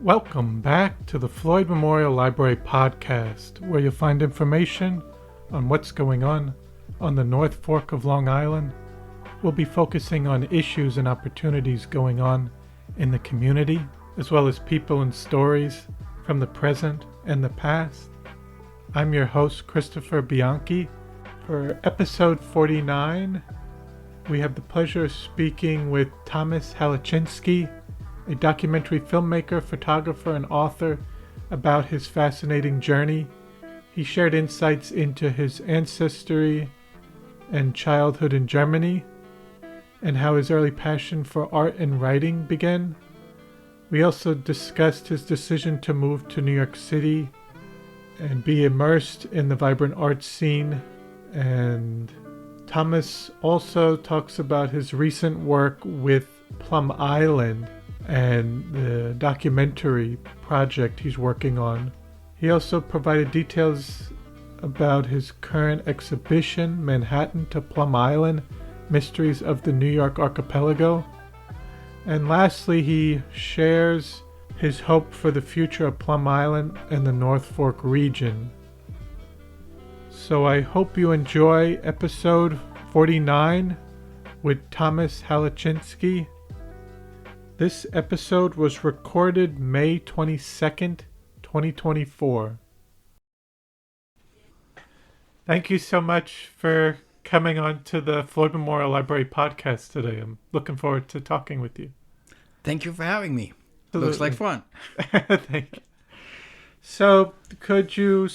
Welcome back to the Floyd Memorial Library podcast, where you'll find information on what's going on the North Fork of Long Island. We'll be focusing on issues and opportunities going on in the community, as well as people and stories from the present and the past. I'm your host, Christopher Bianchi. For episode 49, we have the pleasure of speaking with Thomas Halaczinsky, a documentary filmmaker, photographer, and author, about his fascinating journey. He shared insights into his ancestry and childhood in Germany, and how his early passion for art and writing began. We also discussed his decision to move to New York City and be immersed in the vibrant art scene. And Thomas also talks about his recent work with Plum Island and the documentary project he's working on. He also provided details about his current exhibition, Manhattan to Plum Island, Mysteries of the New York Archipelago. And lastly, he shares his hope for the future of Plum Island and the North Fork region. So I hope you enjoy episode 49 with Thomas Halaczinsky. This episode was recorded May 22nd, 2024. Thank you so much for coming on to the Floyd Memorial Library podcast today. I'm looking forward to talking with you. Thank you for having me. Absolutely. Looks like fun. Thank you. So, could you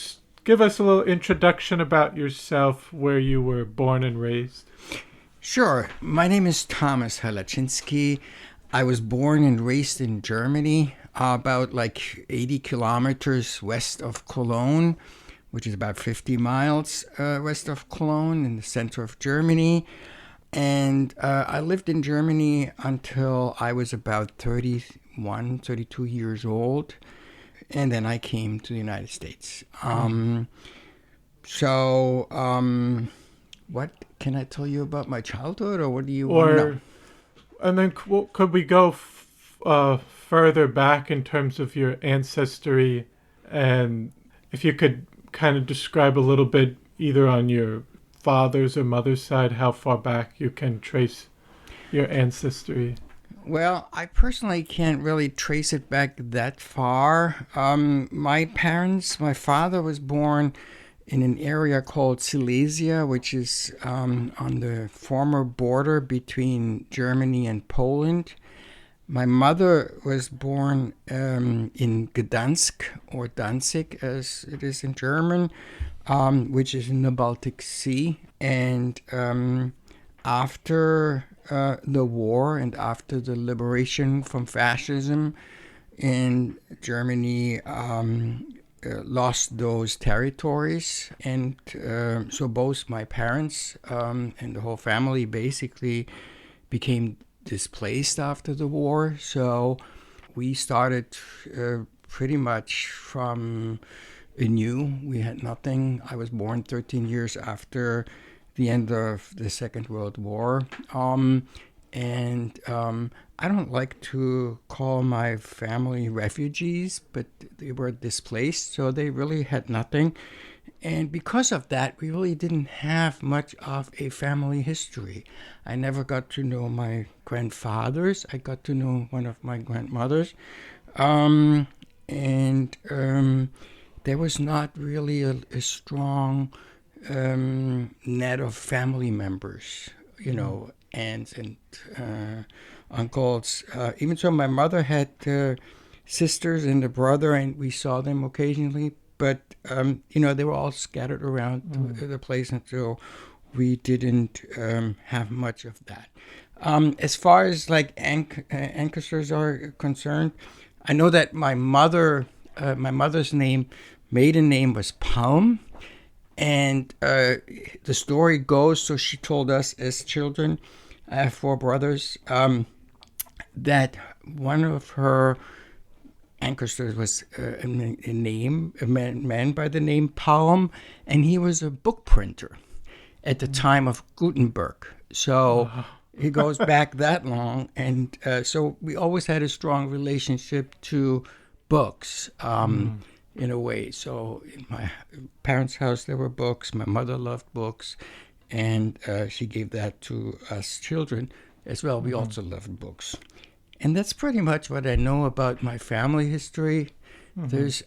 give us a little introduction about yourself, where you were born and raised? Sure. My name is Thomas Halaczinsky. I was born and raised in Germany, about 80 kilometers west of Cologne, which is about 50 miles west of Cologne in the center of Germany. And I lived in Germany until I was about 32 years old. And then I came to the United States. What can I tell you about my childhood, or what do you want to know? And then could we go further back in terms of your ancestry, and if you could kind of describe a little bit, either on your father's or mother's side, how far back you can trace your ancestry? Well, I personally can't really trace it back that far. My father was born in an area called Silesia, which is on the former border between Germany and Poland. My mother was born in Gdansk, or Danzig as it is in German, which is in the Baltic Sea. And after the war and after the liberation from fascism in Germany, lost those territories, and so both my parents and the whole family basically became displaced after the war. So we started pretty much from anew. We had nothing. I was born 13 years after the end of the Second World War. I don't like to call my family refugees, but they were displaced, so they really had nothing. And because of that, we really didn't have much of a family history. I never got to know my grandfathers. I got to know one of my grandmothers. There was not really a strong net of family members, aunts and uncles. Even so, my mother had sisters and a brother, and we saw them occasionally. But, they were all scattered around the place, and so we didn't have much of that. As far as ancestors are concerned, I know that my mother's maiden name was Plum. And the story goes, so she told us as children, I have 4 brothers, that one of her ancestor was a man by the name Plum, and he was a book printer at the time of Gutenberg. So he goes back that long, and so we always had a strong relationship to books in a way. So in my parents' house there were books. My mother loved books, and she gave that to us children as well. We also loved books. And that's pretty much what I know about my family history.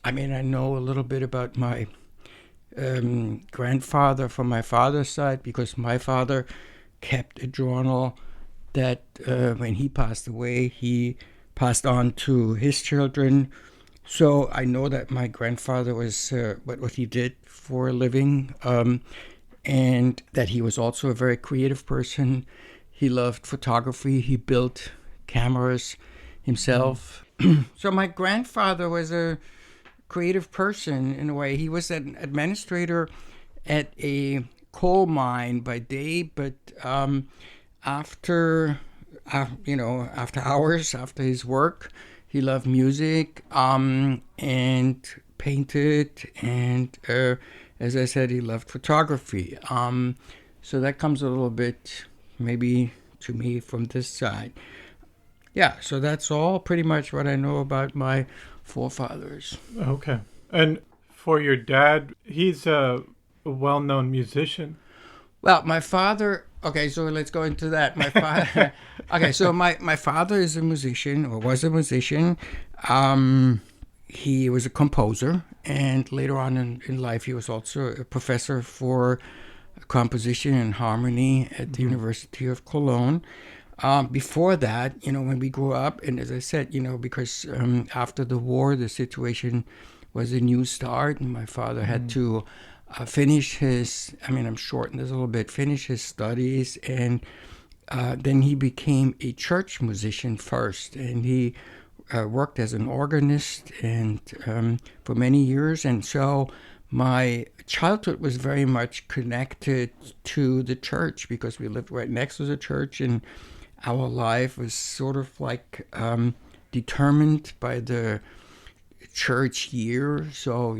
I know a little bit about my grandfather from my father's side, because my father kept a journal that when he passed away, he passed on to his children. So I know that my grandfather was what he did for a living, and that he was also a very creative person. He loved photography. He built cameras himself. So my grandfather was a creative person in a way. He was an administrator at a coal mine by day, but after hours, after his work, he loved music and painted, and as I said, he loved photography. So that comes a little bit maybe to me from this side. Yeah, so that's all pretty much what I know about my forefathers. Okay. And for your dad, he's a well-known musician. Well, my father, okay, so let's go into that. My father, okay, so my father is a musician, or was a musician. He was a composer, and later on in life, he was also a professor for composition and harmony at the University of Cologne. Before that, when we grew up, and as I said, because after the war, the situation was a new start, and my father had to finish his, I'm shortening this a little bit, finish his studies, and then he became a church musician first, and he worked as an organist and for many years, and so my childhood was very much connected to the church because we lived right next to the church, and our life was sort of like determined by the church year. So,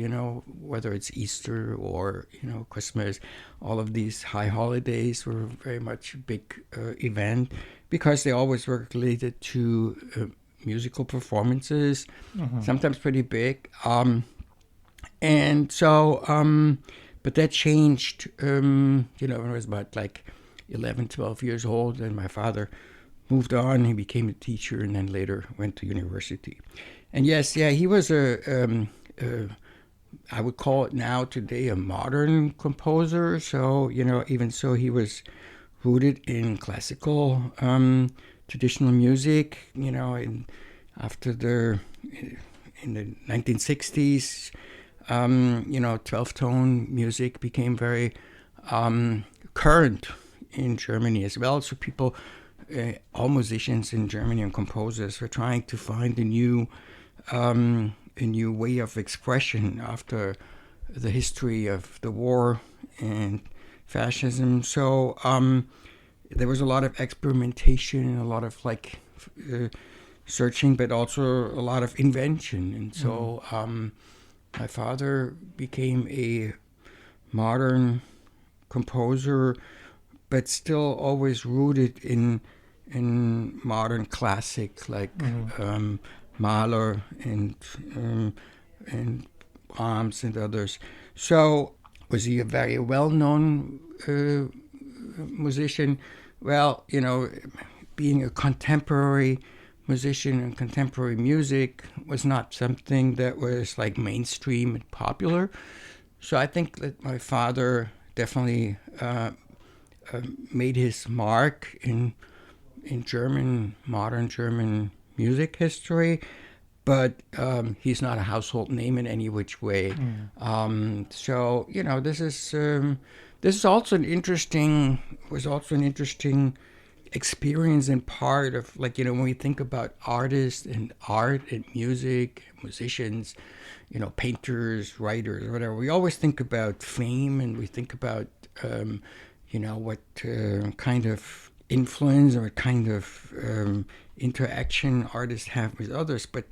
whether it's Easter or, Christmas, all of these high holidays were very much a big event because they always were related to musical performances, sometimes pretty big. And so, but that changed, when I was about like 11, 12 years old, and my father moved on. He became a teacher and then later went to university. And yes, he was I would call it now today a modern composer. So, even so, he was rooted in classical traditional music, after in the 1960s, 12-tone music became very current in Germany as well. So people, all musicians in Germany and composers were trying to find a new way of expression after the history of the war and fascism. So there was a lot of experimentation, a lot of searching, but also a lot of invention. And so my father became a modern composer, but still always rooted in modern classic, like Mahler and Brahms and others. So was he a very well-known musician? Well, being a contemporary musician and contemporary music was not something that was like mainstream and popular. So I think that my father definitely made his mark in modern German music history, but he's not a household name in any which way. So this is also an interesting experience and part of when we think about artists and art and music, musicians, painters, writers, whatever. We always think about fame, and we think about what kind of influence or kind of interaction artists have with others. But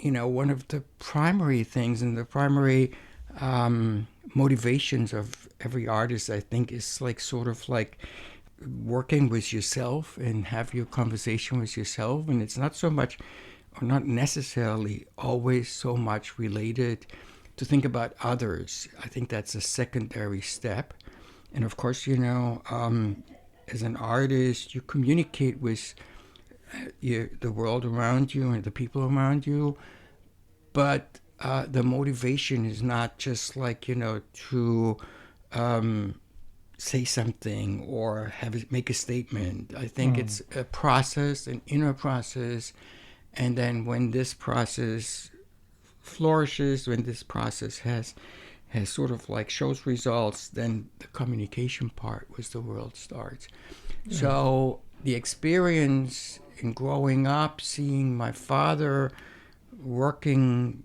one of the primary things and the primary motivations of every artist, I think, is like sort of like working with yourself and have your conversation with yourself. And it's not so much, or not necessarily always so much related to think about others. I think that's a secondary step. And of course, as an artist, you communicate with the world around you and the people around you. But the motivation is not just like, to say something or make a statement. I think it's a process, an inner process. And then when this process flourishes, when this process has sort of like shows results, then the communication part with the world starts. Yeah. So the experience in growing up, seeing my father working,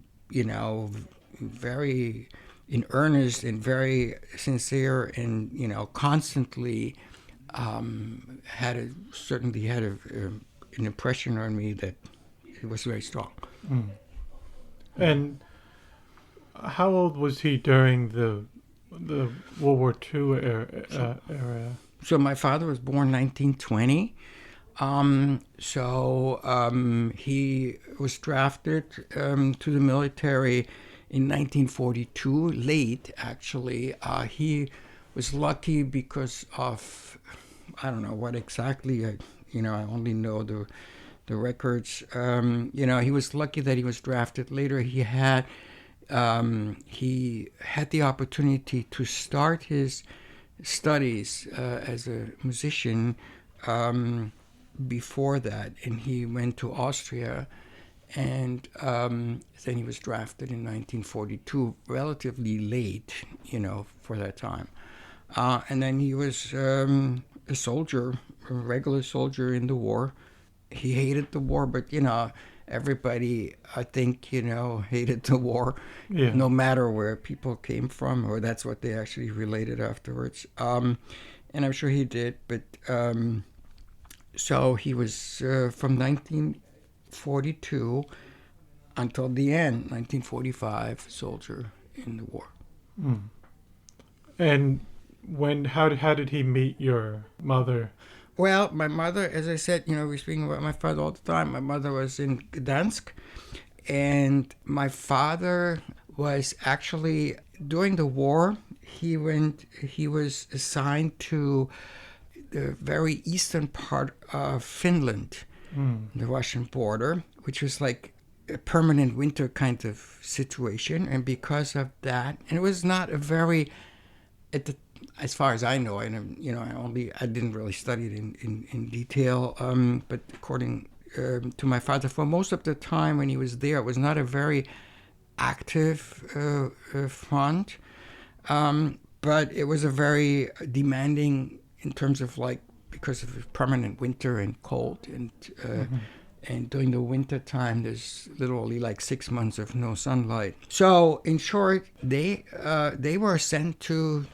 very in earnest and very sincere and, constantly certainly had an impression on me that it was very strong. Mm. And how old was he during the World War II era? So my father was born 1920. He was drafted to the military in 1942, late actually. He was lucky because of, I don't know what exactly, I only know the records. He was lucky that he was drafted later. He had the opportunity to start his studies as a musician before that, and he went to Austria, and then he was drafted in 1942, relatively late, for that time. And then he was a soldier, a regular soldier in the war. He hated the war, but, everybody, I think, hated the war, no matter where people came from, or that's what they actually related afterwards. And I'm sure he did, but so he was from 1942 until the end, 1945, soldier in the war. Mm. And how did he meet your mother? Well, my mother, as I said, we're speaking about my father all the time. My mother was in Gdansk, and my father was actually, during the war, he was assigned to the very eastern part of Finland, the Russian border, which was like a permanent winter kind of situation. And because of that, and it was not a very, as far as I know, and I didn't really study it in detail, but according to my father, for most of the time when he was there, it was not a very active front, but it was a very demanding in terms of because of permanent winter and cold, and during the winter time, there's literally 6 months of no sunlight. So, in short, they were sent to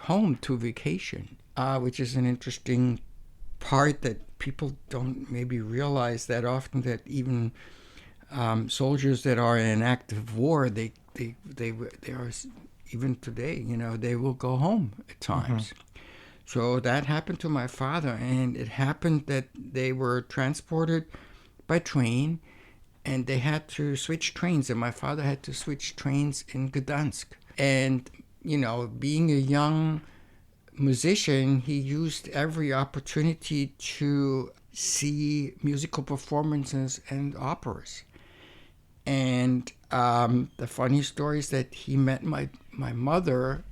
home to vacation, which is an interesting part that people don't maybe realize that often, that even soldiers that are in active war, they are, even today, they will go home at times. Mm-hmm. So that happened to my father, and it happened that they were transported by train, and they had to switch trains, and my father had to switch trains in Gdansk. And, being a young musician, he used every opportunity to see musical performances and operas. And the funny story is that he met my mother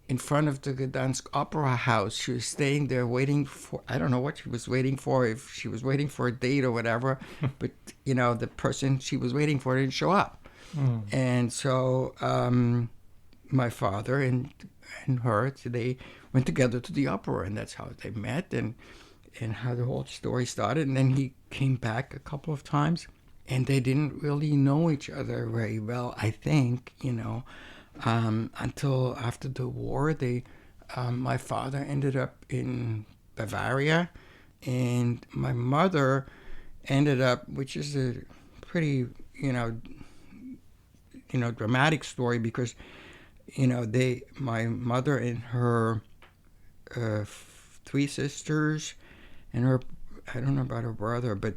in front of the Gdansk Opera House. She was staying there waiting for, I don't know what she was waiting for, if she was waiting for a date or whatever, but, the person she was waiting for didn't show up. Mm. And so my father and her, they went together to the opera, and that's how they met and how the whole story started. And then he came back a couple of times, and they didn't really know each other very well, I think, until after the war. My father ended up in Bavaria, and my mother ended up, which is a pretty, dramatic story because, my mother and her 3 sisters and her, I don't know about her brother, but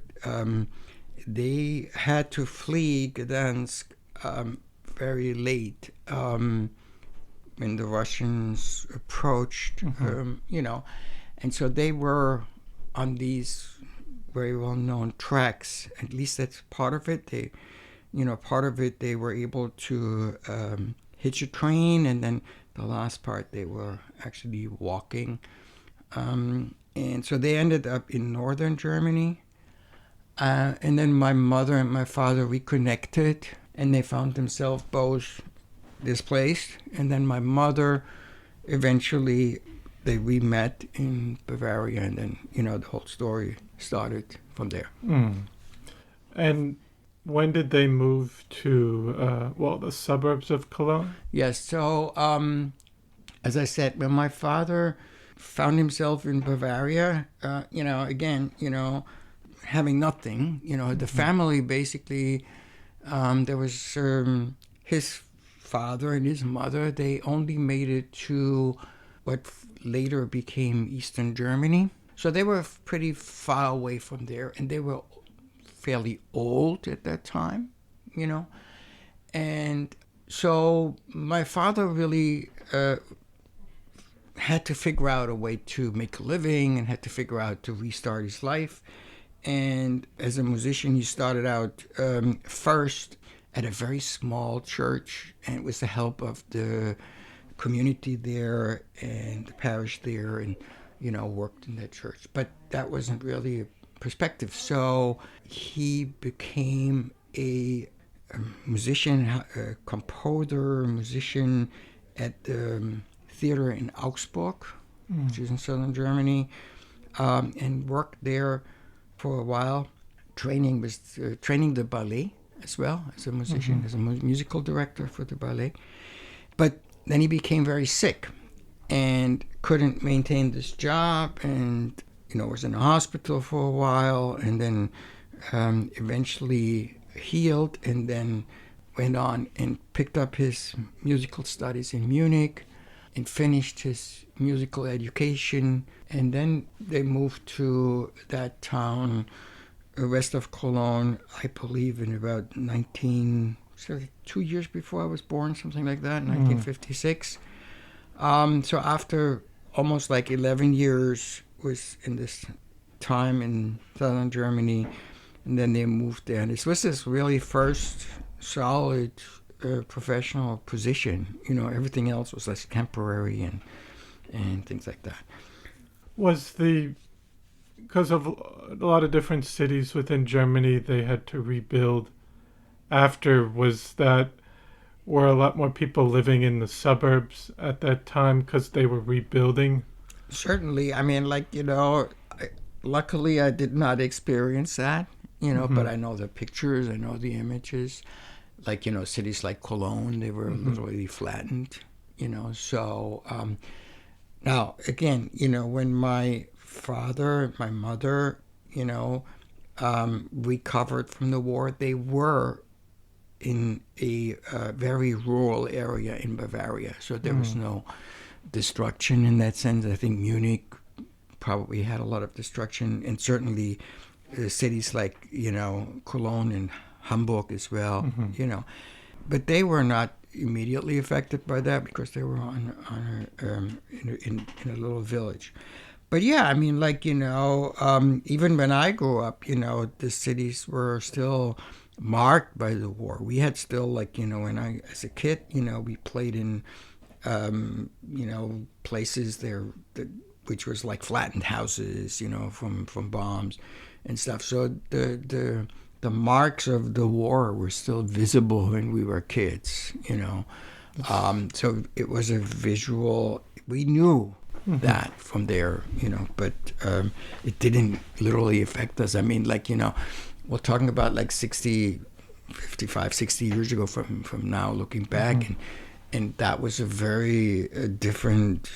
they had to flee Gdansk very late when the Russians approached, and so they were on these very well-known tracks. At least that's part of it. They were able to hitch a train, and then the last part they were actually walking. And so they ended up in northern Germany. And then my mother and my father reconnected, and they found themselves both displaced. And then my mother eventually, we met in Bavaria, and then, the whole story started from there. And when did they move to, the suburbs of Cologne? Yes, so as I said, when my father found himself in Bavaria, having nothing, the family basically, there was his father and his mother, they only made it to what later became Eastern Germany. So they were pretty far away from there, and they were fairly old at that time, And so my father really had to figure out a way to make a living and had to figure out to restart his life. And as a musician, he started out first at a very small church, and it was the help of the community there and the parish there, and worked in that church. But that wasn't really a perspective. So he became a musician, a composer, musician at the theater in Augsburg, which is in southern Germany, and worked there for a while, training the ballet as well as a musician, as a musical director for the ballet. But then he became very sick and couldn't maintain this job, and was in a hospital for a while, and then eventually healed, and then went on and picked up his musical studies in Munich and finished his musical education. And then they moved to that town west of Cologne, I believe in about 2 years before I was born, something like that, 1956. So after almost like 11 years was in this time in southern Germany, and then they moved there. And this was his really first solid professional position. Everything else was less temporary and things like that. Because of a lot of different cities within Germany, they had to rebuild after, were a lot more people living in the suburbs at that time because they were rebuilding? Certainly. I mean, luckily I did not experience that, but I know the pictures, I know the images. Cities like Cologne, they were literally flattened, So now, again, when my father, my mother, recovered from the war, they were in a very rural area in Bavaria. So there was no destruction in that sense. I think Munich probably had a lot of destruction, and certainly cities like, Cologne and Hamburg as well, But they were not immediately affected by that because they were in a little village. But yeah, I mean, even when I grew up, the cities were still marked by the war. We had still, when I, as a kid, we played in, places there which was like flattened houses, from bombs and stuff. So the marks of the war were still visible when we were kids, So it was a visual. We knew that from there, but it didn't literally affect us. I mean, we're talking about 55, 60 years ago from now, looking back, and that was a very different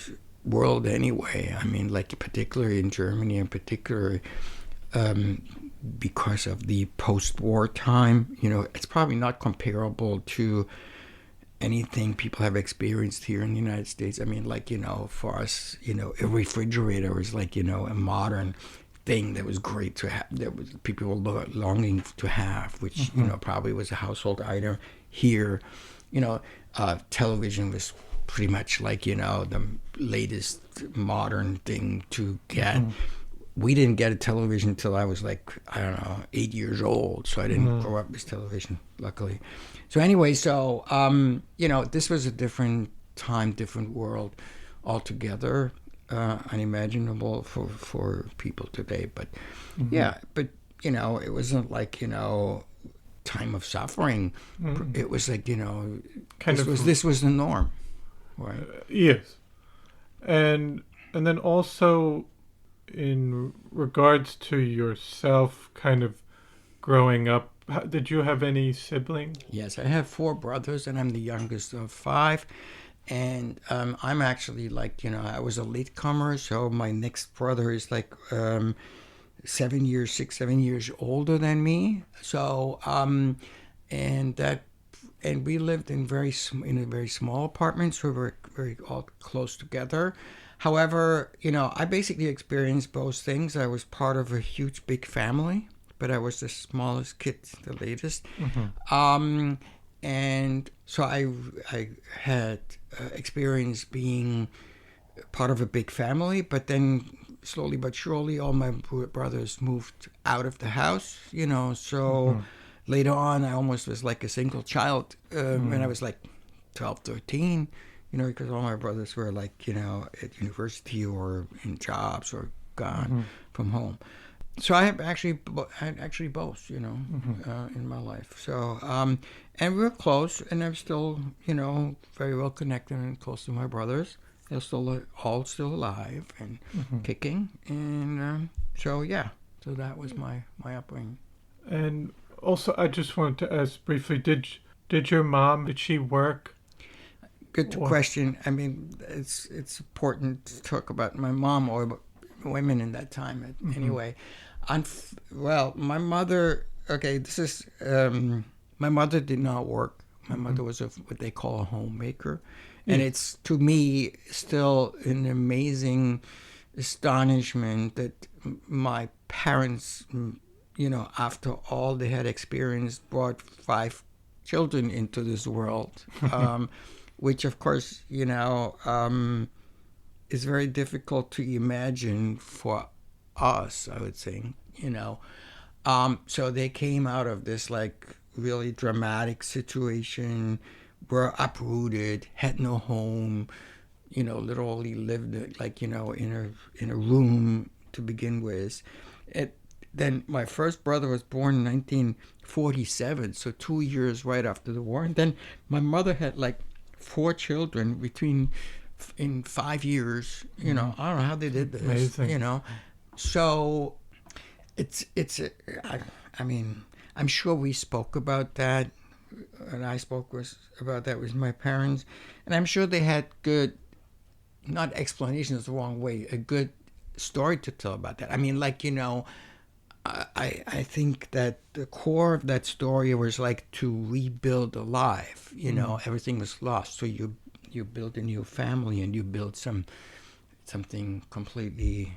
world anyway. I mean, particularly in Germany, in particular, because of the post-war time. It's probably not comparable to anything people have experienced here in the United States. I mean, for us, a refrigerator was a modern thing that was great to have, that was people were longing to have, which probably was a household item. Here, television was pretty much the latest modern thing to get. We didn't get a television until I was 8 years old, so I didn't grow up with television, luckily. So anyway, this was a different time, different world altogether, unimaginable for people today. But it wasn't time of suffering. It was this was the norm, right? Yes, and then also, in regards to yourself, kind of growing up, did you have any siblings? Yes, I have 4 brothers, and I'm the youngest of 5. And I'm actually I was a latecomer, so my next brother is 7 years older than me. So and we lived in a very small apartment, so we were very all close together. However, I basically experienced both things. I was part of a huge, big family, but I was the smallest kid, the latest. And so I had experience being part of a big family, but then slowly but surely all my brothers moved out of the house, so later on I almost was like a single child when I was 12, 13, because all my brothers were at university or in jobs or gone from home. So I had actually both, in my life. So, and we were close, and I'm still, very well connected and close to my brothers. They're all still alive and kicking. And so that was my upbringing. And also, I just wanted to ask briefly, did your mom, did she work? Good question. I mean, it's important to talk about my mom or women in that time. Anyway, well, my mother. Okay, this is my mother did not work. My mother was what they call a homemaker, and it's to me still an amazing astonishment that my parents, after all they had experienced, brought 5 children into this world. Which, of course, is very difficult to imagine for us, I would say, So they came out of this, really dramatic situation, were uprooted, had no home, literally lived, in a room to begin with. Then my first brother was born in 1947, so 2 years right after the war. And then my mother had, 4 children in 5 years. I don't know how they did this. Amazing. So I mean, I'm sure we spoke about that, and I spoke about that with my parents, and I'm sure they had good, not explanation is the wrong way, a good story to tell about that. I mean, I think that the core of that story was to rebuild a life. Everything was lost, so you build a new family and you build something completely,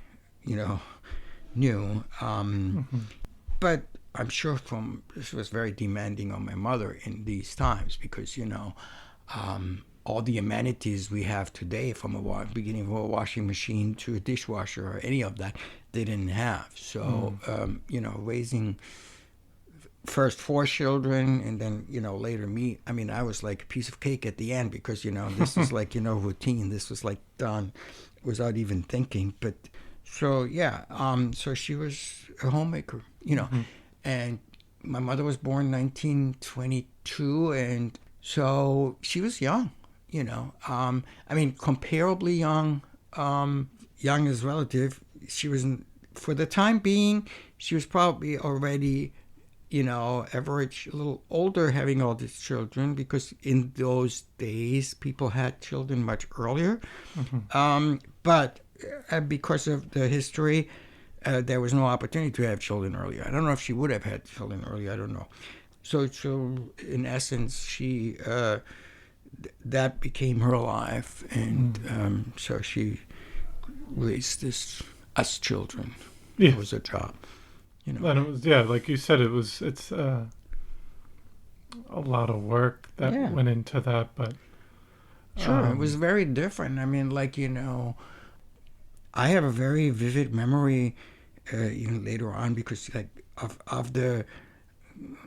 new. But I'm sure this was very demanding on my mother in these times because all the amenities we have today, from beginning of a washing machine to a dishwasher or any of that, they didn't have. So, raising first 4 children and then, later me, I mean, I was like a piece of cake at the end because, this was routine. This was done without even thinking. But so, so she was a homemaker, and my mother was born in 1922. And so she was young. I mean, comparably young. Young is relative. She was, for the time being, she was probably already, average, a little older, having all these children, because in those days, people had children much earlier. But because of the history, there was no opportunity to have children earlier. I don't know if she would have had children earlier. I don't know. So in essence, she that became her life, and so she raised us children. Yeah. It was a job, And it was, like you said, it's a lot of work that went into that, but sure, it was very different. I mean, I have a very vivid memory, later on, because of the,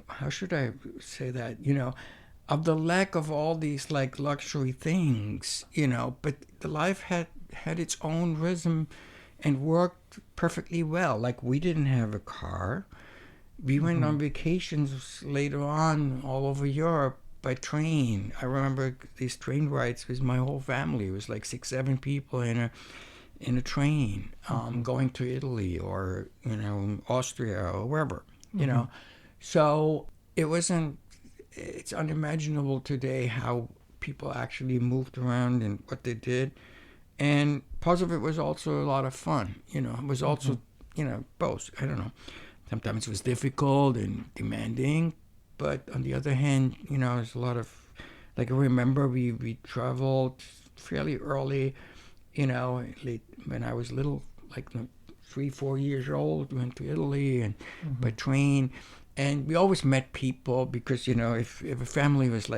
how should I say that, of the lack of all these luxury things, but the life had its own rhythm and worked perfectly well. Like, we didn't have a car. We went on vacations later on all over Europe by train. I remember these train rides with my whole family. It was like 6-7 people in a train, going to Italy or Austria or wherever. So it's unimaginable today how people actually moved around and what they did. And part of it was also a lot of fun. It was also, both. I don't know. Sometimes it was difficult and demanding, but on the other hand, there's a lot of, I remember we traveled fairly early, late when I was little, 3-4 years old. We went to Italy and by train, and we always met people because if a family was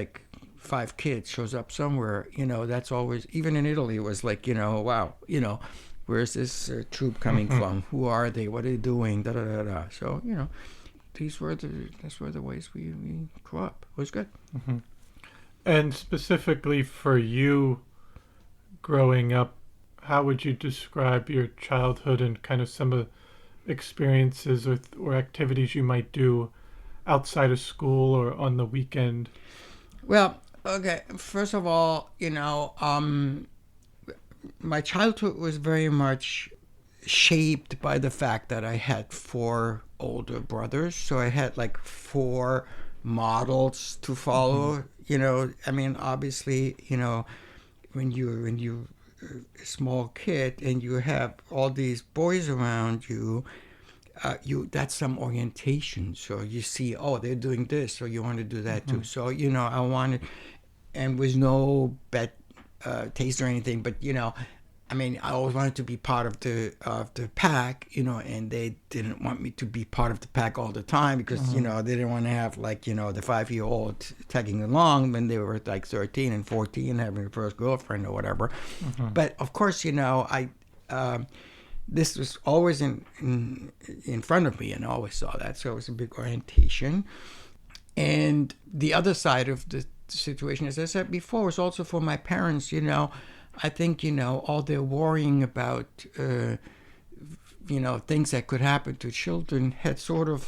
5 kids shows up somewhere, that's always, even in Italy, it was wow, where's this troop coming from? Who are they? What are they doing? Da da da da. So these were the ways we grew up. It was good. And specifically for you, growing up, how would you describe your childhood and kind of some of the experiences or activities you might do outside of school or on the weekend? Well, okay. First of all, my childhood was very much shaped by the fact that I had 4 older brothers. So I had 4 models to follow. I mean, obviously, when you're a small kid and you have all these boys around you, that's some orientation. So you see, they're doing this, so you want to do that too. So I wanted, and with no bad taste or anything, but I mean, I always wanted to be part of the pack, and they didn't want me to be part of the pack all the time because they didn't want to have the 5-year-old tagging along when they were 13 and 14, having their first girlfriend or whatever. But of course, this was always in front of me, and I always saw that. So it was a big orientation. And the other side of the situation, as I said before, was also for my parents. I think all their worrying about things that could happen to children had sort of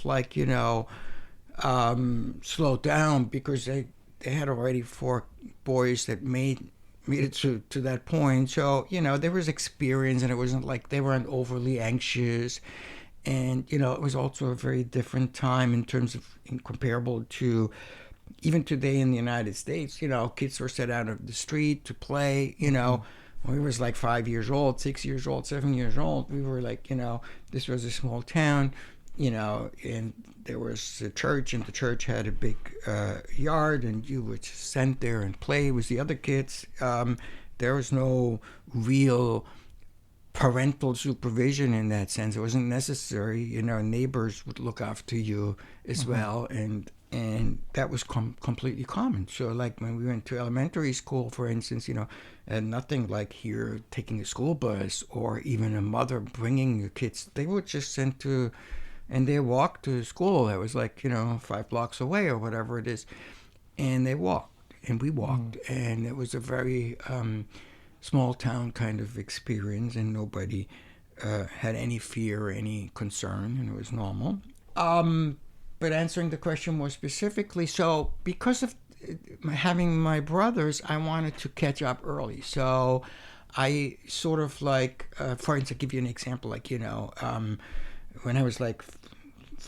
slowed down because they had already 4 boys that made it to that point. So there was experience, and it wasn't they weren't overly anxious, and it was also a very different time in terms of comparable to even today in the United States. Kids were set out of the street to play. When we was 5 years old, 6 years old, 7 years old, we were this was a small town, and there was a church, and the church had a big yard, and you would send there and play with the other kids. There was no real parental supervision in that sense. It wasn't necessary. Neighbors would look after you as well, and that was completely common. So when we went to elementary school, for instance, and nothing like here taking a school bus or even a mother bringing your kids. They would just send to, and they walked to school that was 5 blocks away or whatever it is, and they walked, and we walked, and it was a very small town kind of experience, and nobody had any fear or any concern, and it was normal. But answering the question more specifically, so because of having my brothers, I wanted to catch up early. So I sort of for instance, I'll give you an example, when I was 4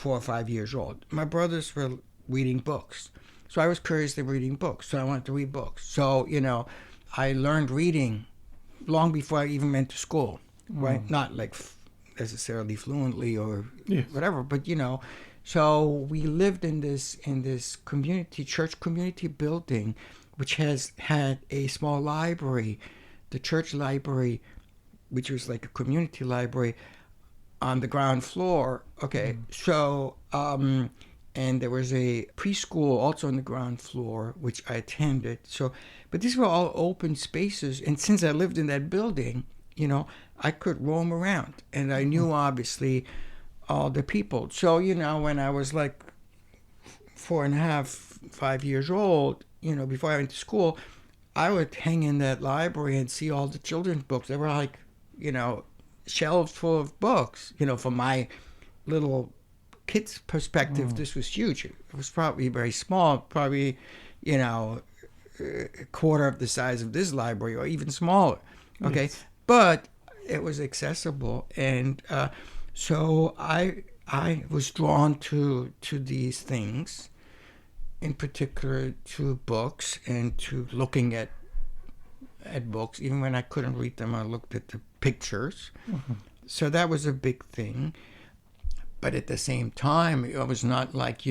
or 5 years old, my brothers were reading books. So I was curious they were reading books. So I wanted to read books. So, I learned reading long before I even went to school, right? Not necessarily fluently or Yes. whatever, but so we lived in this church community building, which has had a small library, the church library, which was like a community library, on the ground floor. Okay, so and there was a preschool also on the ground floor, which I attended. So, but these were all open spaces, and since I lived in that building, I could roam around, and I knew obviously all the people. So, when I was like 4.5, 5 years old, before I went to school, I would hang in that library and see all the children's books. They were like, shelves full of books. From my little kid's perspective, this was huge. It was probably very small, probably, a quarter of the size of this library or even smaller. Okay. Yes. But it was accessible. And so I was drawn to these things, in particular to books and to looking at books. Even when I couldn't read them, I looked at the pictures. Mm-hmm. So that was a big thing. But at the same time, I was not like,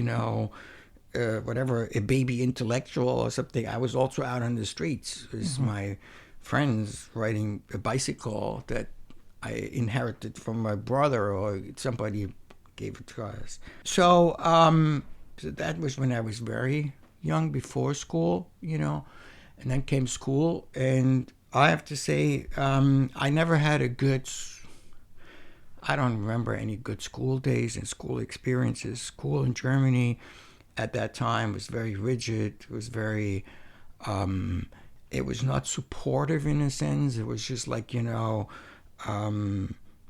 whatever, a baby intellectual or something. I was also out on the streets with my friends riding a bicycle that I inherited from my brother, or somebody gave it to us. So, so that was when I was very young, before school, and then came school. And I have to say, I never had I don't remember any good school days and school experiences. School in Germany at that time was very rigid. It was very, it was not supportive in a sense. It was just like,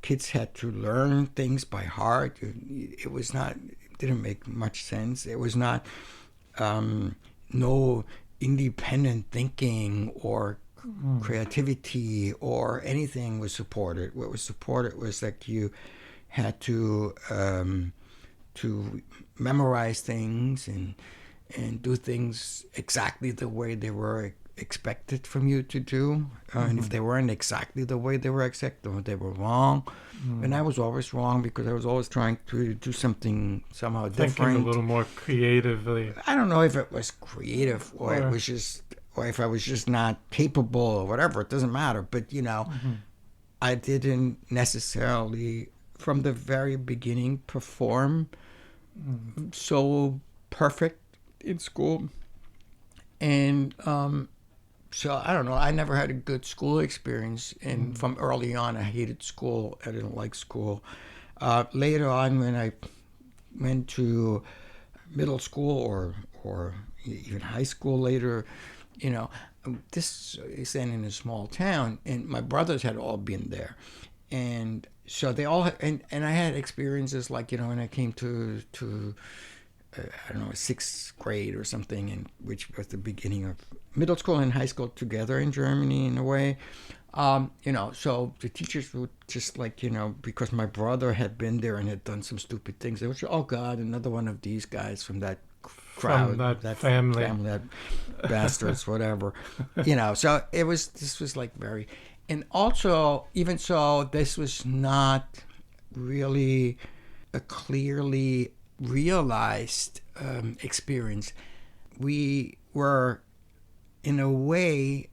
kids had to learn things by heart. It didn't make much sense. It was not, no independent thinking or creativity or anything was supported. What was supported was that you had to memorize things and do things exactly the way they were expected from you to do. And if they weren't exactly the way they were expected, they were wrong. And I was always wrong because I was always trying to do something somehow different. Thinking a little more creatively. I don't know if it was creative or it was just, or if I was just not capable or whatever. It doesn't matter. But, I didn't necessarily, from the very beginning, perform so perfect in school. And so, I don't know. I never had a good school experience. And from early on, I hated school. I didn't like school. Later on, when I went to middle school or even high school later, this is then in a small town, and my brothers had all been there. And so they all, and I had experiences like, when I came to I don't know, 6th grade or something, and which was the beginning of middle school and high school together in Germany in a way. So the teachers would just like, because my brother had been there and had done some stupid things, they would say, oh God, another one of these guys from that crowd, from that family, that bastards, whatever, So this was like very, and also even so, this was not really a clearly realized experience. We were, in a way,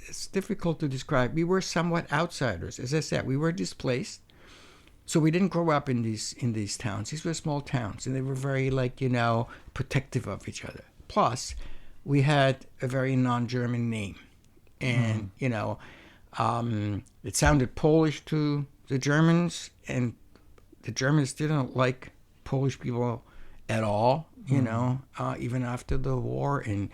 it's difficult to describe. We were somewhat outsiders, as I said. We were displaced. So we didn't grow up in these towns. These were small towns, and they were very protective of each other. Plus, we had a very non-German name, and it sounded Polish to the Germans, and the Germans didn't like Polish people at all. Even after the war, and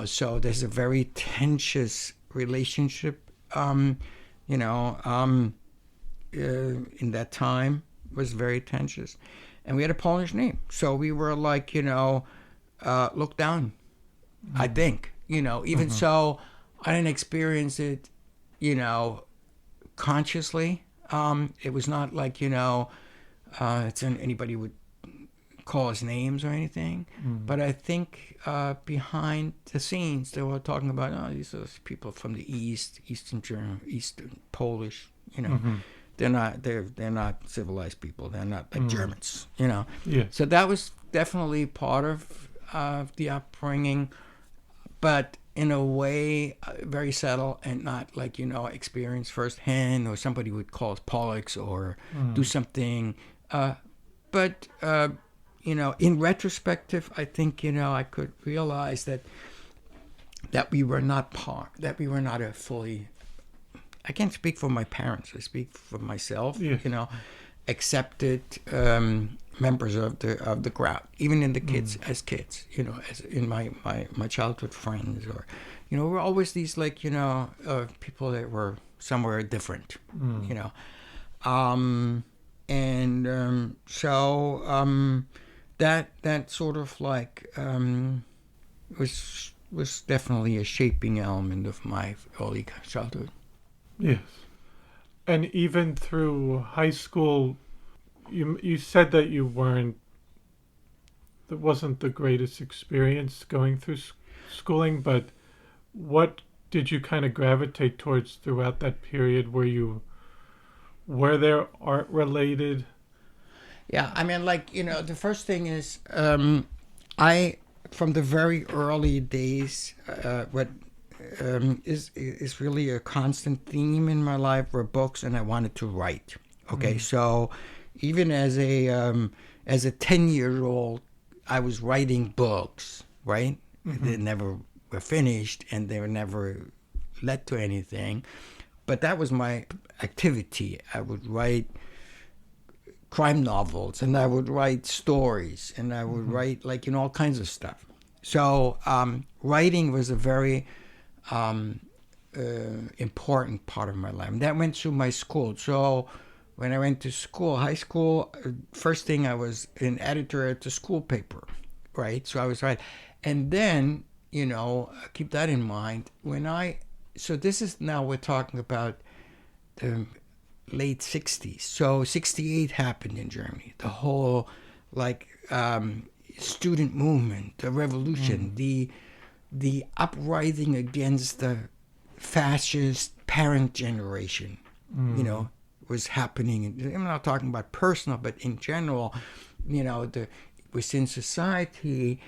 so there's a very tense relationship. In that time was very tense, and we had a Polish name, so we were like looked down. I think even so, I didn't experience it consciously. It was not like anybody would call us names or anything, but I think behind the scenes they were talking about, these are people from the Eastern German, Eastern Polish, they're not civilized people. They're not like Germans, you know. Yeah. So that was definitely part of the upbringing, but in a way very subtle and not like, you know, experienced firsthand, or somebody would call us Pollux or do something. But you know, in retrospective, I think, you know, I could realize that we were not a fully, I can't speak for my parents, I speak for myself, Yeah. you know, accepted members of the crowd, even in the kids, as kids, you know, as in my childhood friends, or, you know, we're always these, like, you know, people that were somewhere different, you know. That sort of like was definitely a shaping element of my early childhood. Yes. And even through high school, you said that that wasn't the greatest experience going through schooling, but what did you kind of gravitate towards throughout that period? Were there art related? Yeah, I mean, like, you know, the first thing is, I, from the very early days, what is really a constant theme in my life were books, and I wanted to write. Okay, so even as a 10-year-old, I was writing books, right? They never were finished, and they were never led to anything. But that was my activity. I would write crime novels, and I would write stories, and I would write, like, you know, all kinds of stuff. So writing was a very important part of my life. And that went through my school. So when I went to school, high school, first thing, I was an editor at the school paper, right? So I was writing. And then, you know, keep that in mind. So this is, now we're talking about the late 60s. So 68 happened in Germany. The whole, like, student movement, the revolution, the uprising against the fascist parent generation, you know, was happening. I'm not talking about personal, but in general, you know, within society.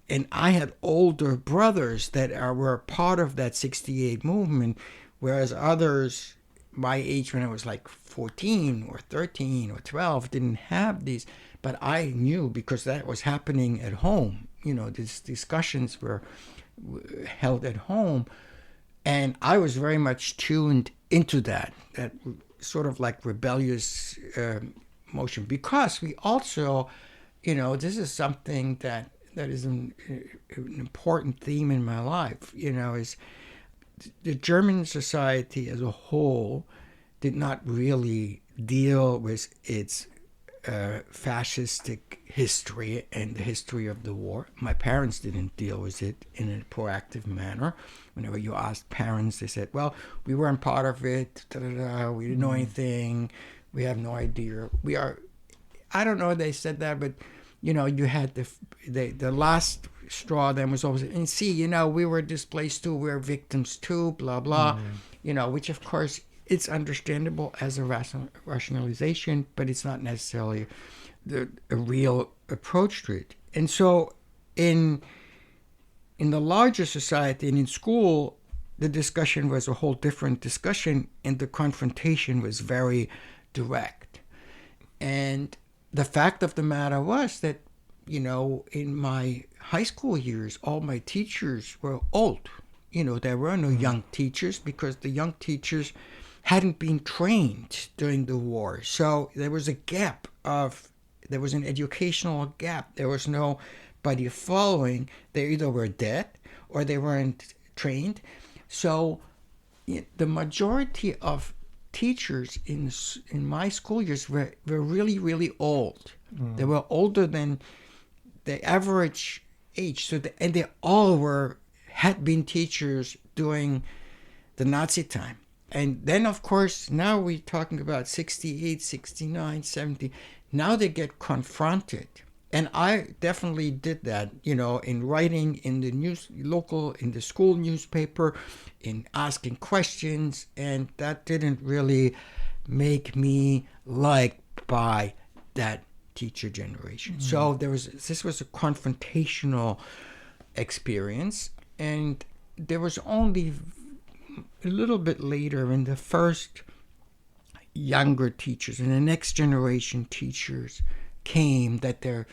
And I had older brothers that were part of that 68 movement, whereas others my age, when I was like 14 or 13 or 12, didn't have these. But I knew, because that was happening at home. You know, these discussions were held at home. And I was very much tuned into that sort of like rebellious motion. Because we also, you know, this is something that is an important theme in my life, you know, is the German society as a whole did not really deal with its fascistic history and the history of the war. My parents didn't deal with it in a proactive manner. Whenever you asked parents, they said, well, we weren't part of it, we didn't know anything, we have no idea. I don't know if they said that, but, you know, you had the last straw then was always, and see, you know, we were displaced too, we were victims too, blah, blah, you know, which of course it's understandable as a rationalization, but it's not necessarily a real approach to it. And so in the larger society and in school, the discussion was a whole different discussion, and the confrontation was very direct. And the fact of the matter was that, you know, in my high school years, all my teachers were old. You know, there were no young teachers, because the young teachers hadn't been trained during the war. So there was a gap there was an educational gap. There was nobody following. They either were dead or they weren't trained. So the majority of teachers in my school years were really, really old. They were older than the average age. And they all had been teachers during the Nazi time. And then, of course, now we're talking about 68, 69, 70. Now they get confronted. And I definitely did that, you know, in writing in the in the school newspaper, in asking questions. And that didn't really make me liked by that teacher generation. So this was a confrontational experience, and there was only a little bit later in the first younger teachers and the next generation teachers came that there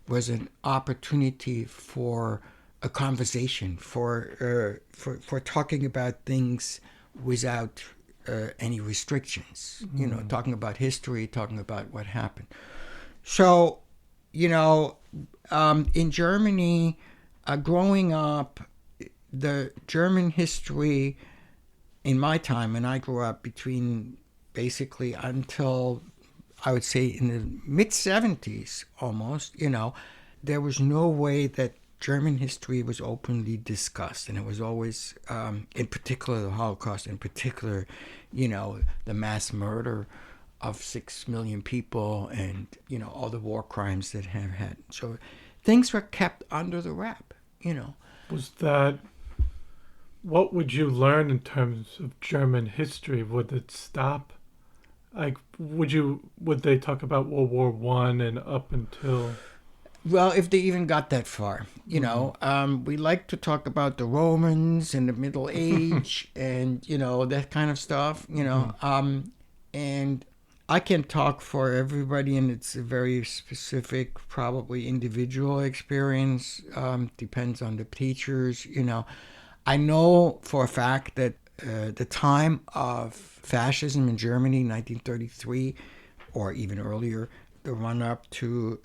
was an opportunity for a conversation, for talking about things without any restrictions, talking about history, talking about what happened. So, in Germany, growing up, the German history in my time, and I grew up between basically until I would say in the mid-70s almost, there was no way that German history was openly discussed. And it was always, in particular, the Holocaust, in particular, the mass murder of 6 million people and, all the war crimes that have had. So things were kept under the wrap, Was that, what would you learn in terms of German history? Would it stop? Like, would they talk about World War I and up until... Well, if they even got that far, we like to talk about the Romans and the Middle Age and, that kind of stuff, and I can talk for everybody, and it's a very specific, probably individual experience, depends on the teachers, I know for a fact that the time of fascism in Germany, 1933, or even earlier, the run-up to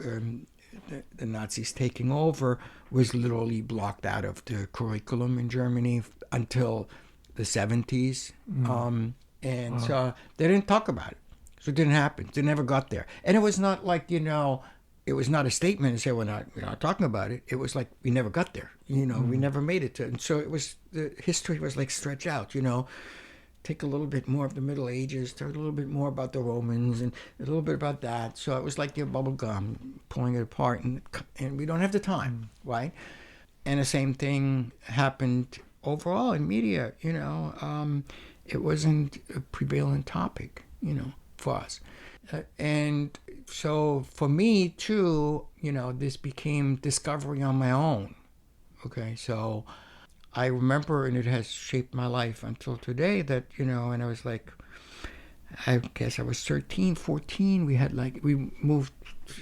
the Nazis taking over, was literally blocked out of the curriculum in Germany until the 70s. So they didn't talk about it. So it didn't happen. It never got there. And it was not like, it was not a statement to say we're not talking about it. It was like we never got there. We never made it to. And so it was, the history was like stretch out, take a little bit more of the Middle Ages, talk a little bit more about the Romans, and a little bit about that. So it was like your bubble gum, pulling it apart, and we don't have the time, right? And the same thing happened overall in media. It wasn't a prevalent topic, for us. And so for me too, this became discovery on my own. Okay, so I remember, and it has shaped my life until today, that, and I was like, I guess I was 13, 14. We moved,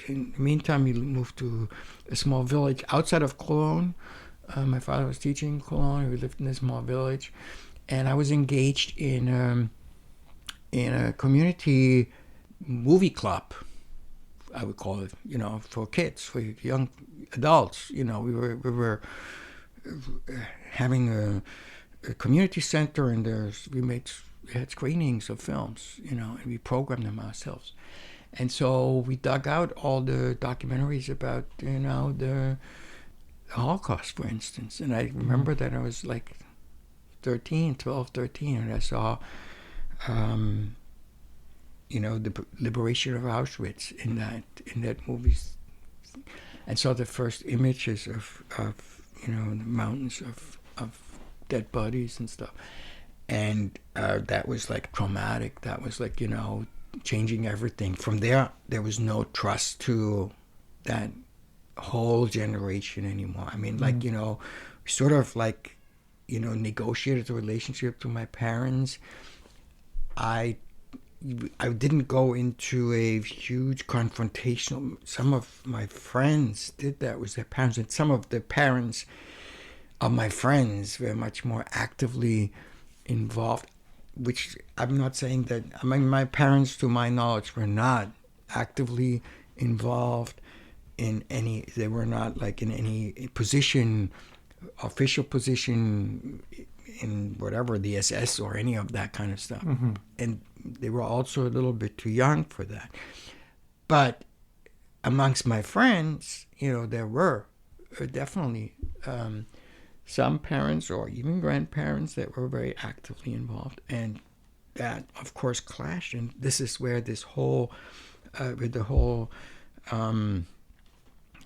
in the meantime, we moved to a small village outside of Cologne. My father was teaching in Cologne. We lived in a small village. And I was engaged in a community movie club, I would call it, for kids, for young adults. We were having a community center, and we had screenings of films, and we programmed them ourselves. And so we dug out all the documentaries about, the Holocaust, for instance. And I remember that I was like 13, and I saw, the liberation of Auschwitz in that movie, and saw the first images of the mountains of dead bodies and stuff. And that was like traumatic. That was like, changing everything. From there was no trust to that whole generation anymore. I mean, like, sort of like, negotiated the relationship to my parents. I didn't go into a huge confrontational. Some of my friends did that with their parents, and some of the parents of my friends were much more actively involved, which I'm not saying that, my parents, to my knowledge, were not actively involved in any, they were not like in any position, official position in whatever, the SS or any of that kind of stuff. And they were also a little bit too young for that. But amongst my friends, there were definitely some parents or even grandparents that were very actively involved. And that, of course, clashed. And this is where this whole, with the whole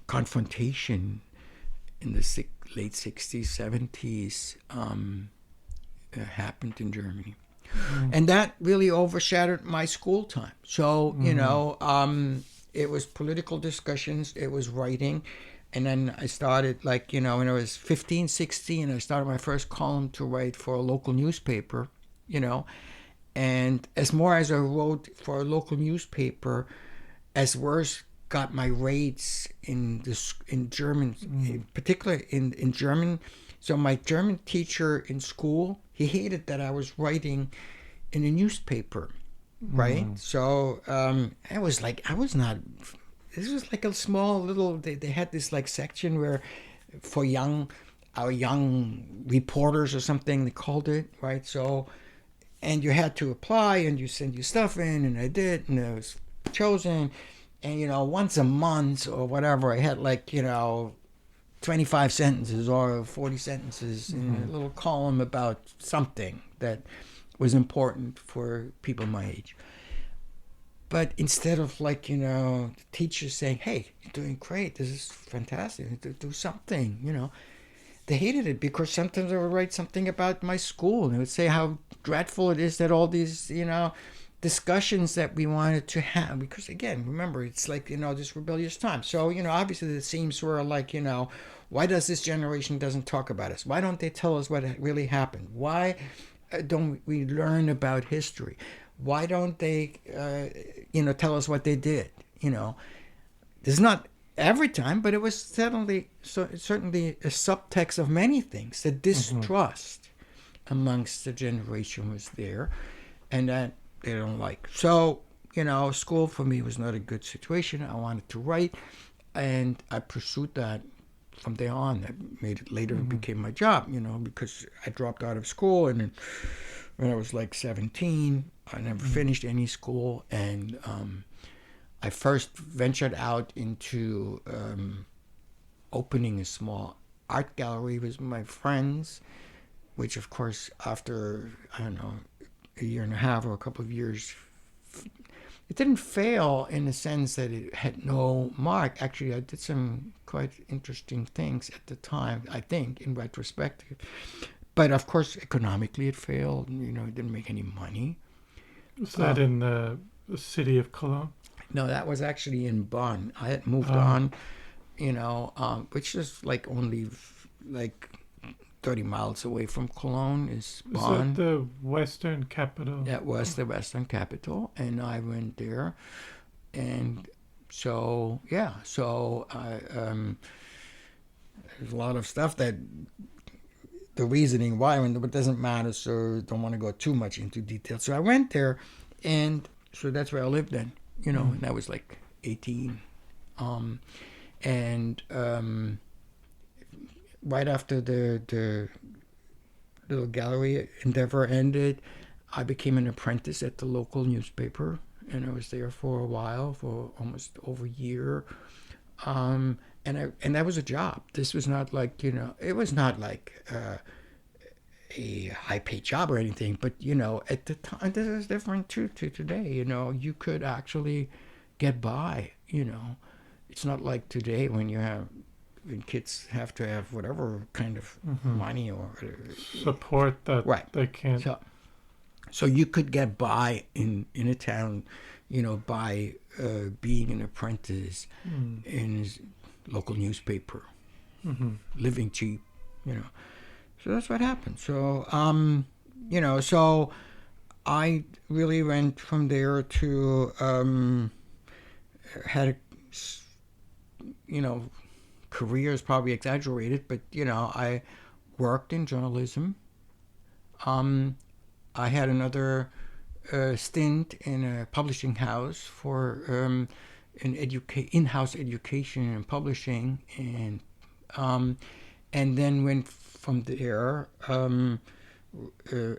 confrontation in the late 60s, 70s happened in Germany. And that really overshadowed my school time. So, it was political discussions, it was writing. And then I started, when I was 15, 16, I started my first column to write for a local newspaper, And as more as I wrote for a local newspaper, as worse got my rates in German, particularly in German. So my German teacher in school, he hated that I was writing in a newspaper, right? So I was not. This was like a small little. They had this section where for our young reporters or something they called it, right? So, and you had to apply and you send your stuff in, and I did, and I was chosen. And once a month or whatever, I had 25 sentences or 40 sentences in a little column about something that was important for people my age. But instead of the teachers saying, "Hey, you're doing great. This is fantastic. Do something," they hated it because sometimes I would write something about my school and they would say how dreadful it is that all these, discussions that we wanted to have, because again, remember, it's this rebellious time. So, obviously the themes were why does this generation doesn't talk about us? Why don't they tell us what really happened? Why don't we learn about history? Why don't they, tell us what they did? This is not every time, but it was certainly a subtext of many things. The distrust amongst the generation was there, and that they don't like. So, school for me was not a good situation. I wanted to write, and I pursued that from there on. That made it later became my job, because I dropped out of school, and then when I was 17, I never finished any school, and I first ventured out into opening a small art gallery with my friends, which of course after, I don't know, a year and a half or a couple of years, it didn't fail in the sense that it had no mark. Actually, I did some quite interesting things at the time, I think, in retrospective. But of course, economically it failed. It didn't make any money. Was that in the city of Cologne? No, that was actually in Bonn. I had moved on, which is only 30 miles away from Cologne is Bonn. Is that the western capital? That was the western capital, and I went there. And so, I, there's a lot of stuff that the reasoning why, but it doesn't matter, so don't want to go too much into detail. So I went there, and so that's where I lived then, and I was 18. Right after the little gallery endeavor ended, I became an apprentice at the local newspaper, and I was there for a while, for almost over a year. And that was a job. This was not it was not a high-paid job or anything, but at the time, this is different too to today. You could actually get by. It's not like today when kids have to have whatever kind of money or support that they can't. So you could get by in a town, by being an apprentice in a local newspaper, living cheap, So that's what happened. So, so I really went from there to had a, career is probably exaggerated, but I worked in journalism. I had another stint in a publishing house for an in-house education and publishing, and then went from there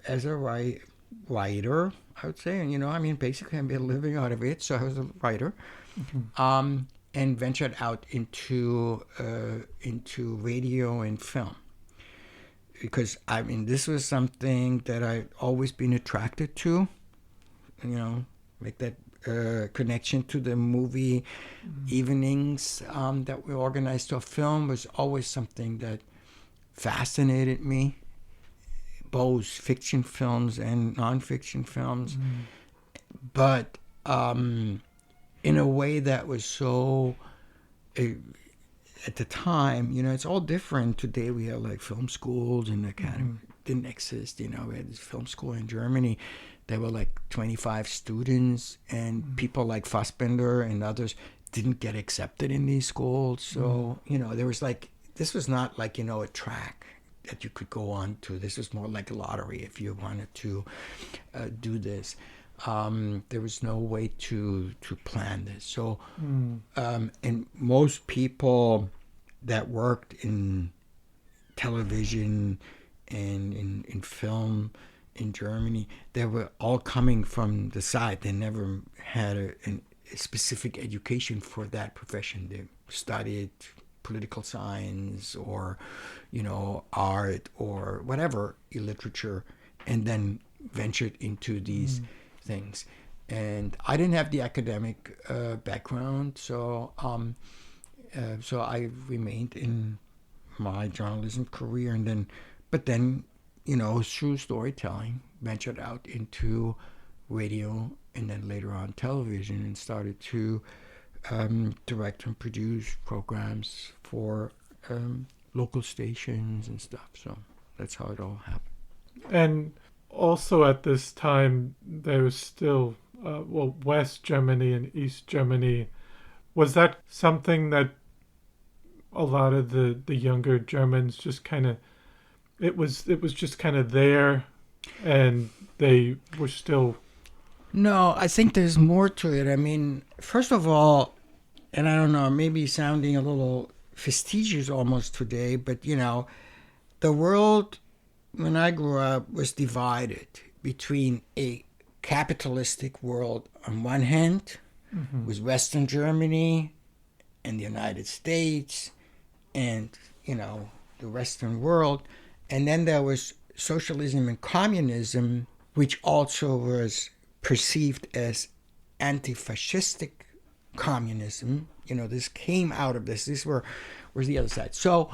as a writer, I would say. And basically I made a living out of it, so I was a writer. And ventured out into radio and film, because this was something that I'd always been attracted to. Make that connection to the movie evenings that we organized to a film was always something that fascinated me. both fiction films and nonfiction films, but in a way that was so, at the time, it's all different. Today we have like film schools and academy. Didn't exist, we had this film school in Germany. There were like 25 students, and people like Fassbinder and others didn't get accepted in these schools. So, there was like, this was not like, a track that you could go on to. This was more like a lottery if you wanted to do this. There was no way to plan this. So, and most people that worked in television and in film in Germany, they were all coming from the side. They never had a specific education for that profession. They studied political science or, art or whatever, literature, and then ventured into these things. And I didn't have the academic background, so I remained in my journalism career, but then through storytelling, ventured out into radio and then later on television, and started to direct and produce programs for local stations and stuff. So that's how it all happened. And also at this time, there was still, West Germany and East Germany. Was that something that a lot of the younger Germans just kind of, it was just kind of there, and they were still... No, I think there's more to it. I mean, first of all, and I don't know, maybe sounding a little fastidious almost today, but the world when I grew up was divided between a capitalistic world on one hand, with Western Germany and the United States and, the Western world. And then there was socialism and communism, which also was perceived as anti-fascistic communism. This came out of this. These were the other side. So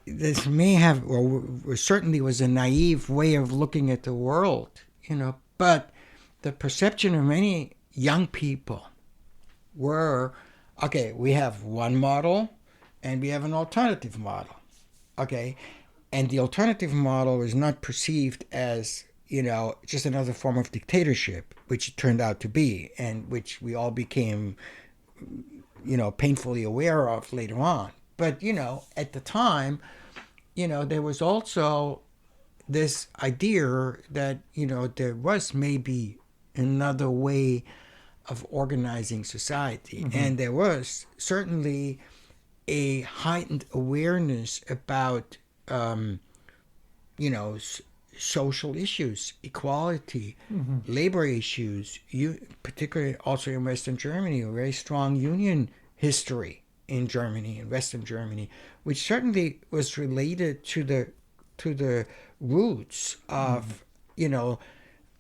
this may have, or certainly was a naive way of looking at the world, but the perception of many young people were, okay, we have one model and we have an alternative model, okay? And the alternative model is not perceived as, just another form of dictatorship, which it turned out to be, and which we all became, painfully aware of later on. But, at the time, there was also this idea that, there was maybe another way of organizing society. And there was certainly a heightened awareness about, social issues, equality, labor issues, particularly also in Western Germany, a very strong union history in Germany, in Western Germany, which certainly was related to the roots of,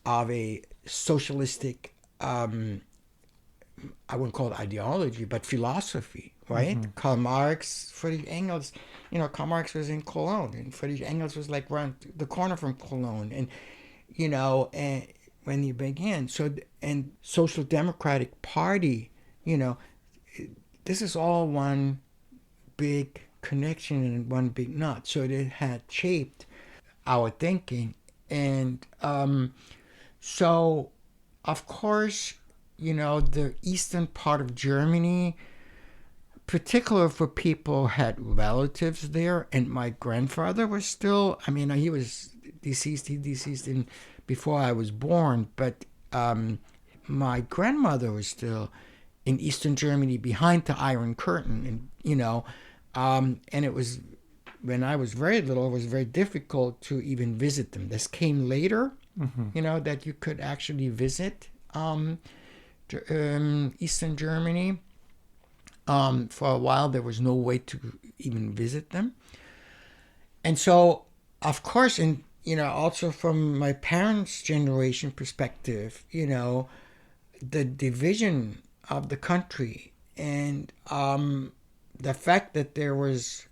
of a socialistic, I wouldn't call it ideology, but philosophy, right? Karl Marx, Friedrich Engels, Karl Marx was in Cologne, and Friedrich Engels was like around the corner from Cologne, and, and when he began, and Social Democratic Party, this is all one big connection and one big knot. So it had shaped our thinking. And so, of course, the eastern part of Germany, particular for people who had relatives there, and my grandfather was still, he was deceased, before I was born, but my grandmother was still in Eastern Germany behind the Iron Curtain, and and it was, when I was very little, it was very difficult to even visit them. This came later, that you could actually visit Eastern Germany. For a while, there was no way to even visit them. And so, of course, and, also from my parents' generation perspective, the division of the country and the fact that there was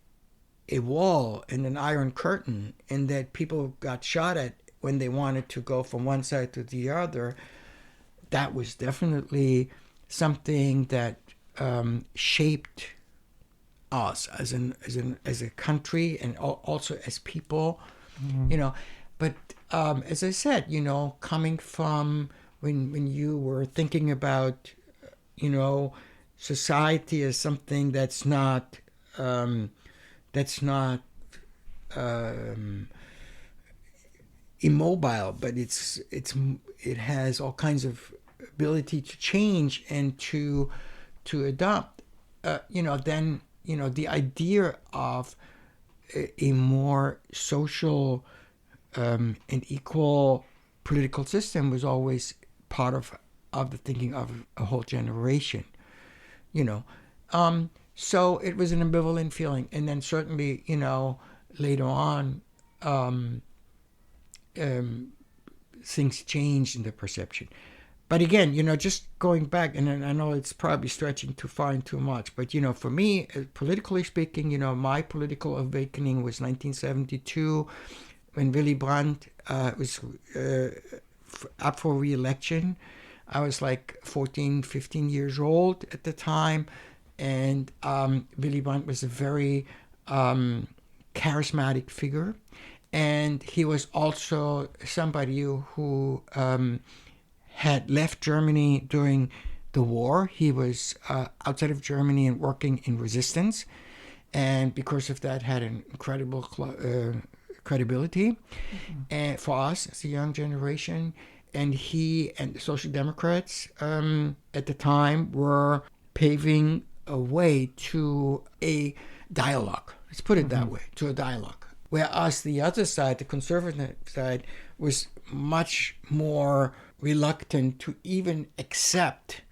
a wall and an iron curtain, and that people got shot at when they wanted to go from one side to the other, that was definitely something that shaped us as a country and also as people, you know. But as I said, you know, coming from when you were thinking about, you know, society as something that's not immobile, but it has all kinds of ability to change and to adopt. You know, then, you know, the idea of a more social and equal political system was always part of the thinking of a whole generation, you know. So it was an ambivalent feeling. And then certainly, you know, later on, things changed in the perception. But again, you know, just going back, and I know it's probably stretching too far and too much, but, you know, for me, politically speaking, you know, my political awakening was 1972 when Willy Brandt was up for re-election. I was like 14, 15 years old at the time, and Willy Brandt was a very charismatic figure, and he was also somebody who had left Germany during the war. He was outside of Germany and working in resistance, and because of that had an incredible credibility and for us as a young generation. And he and the Social Democrats at the time were paving a way to a dialogue. Let's put it that way, to a dialogue. Whereas the other side, the conservative side, was much more reluctant to even accept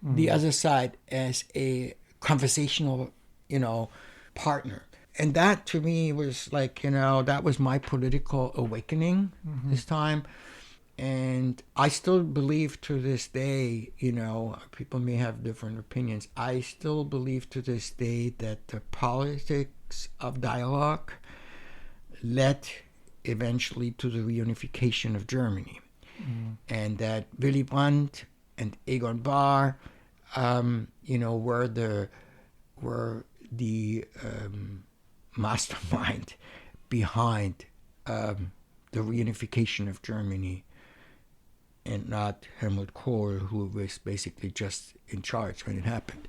the other side as a conversational, you know, partner. And that to me was like, you know, that was my political awakening this time. And I still believe to this day, you know, people may have different opinions. I still believe to this day that the politics of dialogue led eventually to the reunification of Germany. And that Willy Brandt and Egon Bahr, you know, were the mastermind behind the reunification of Germany, and not Helmut Kohl, who was basically just in charge when it happened.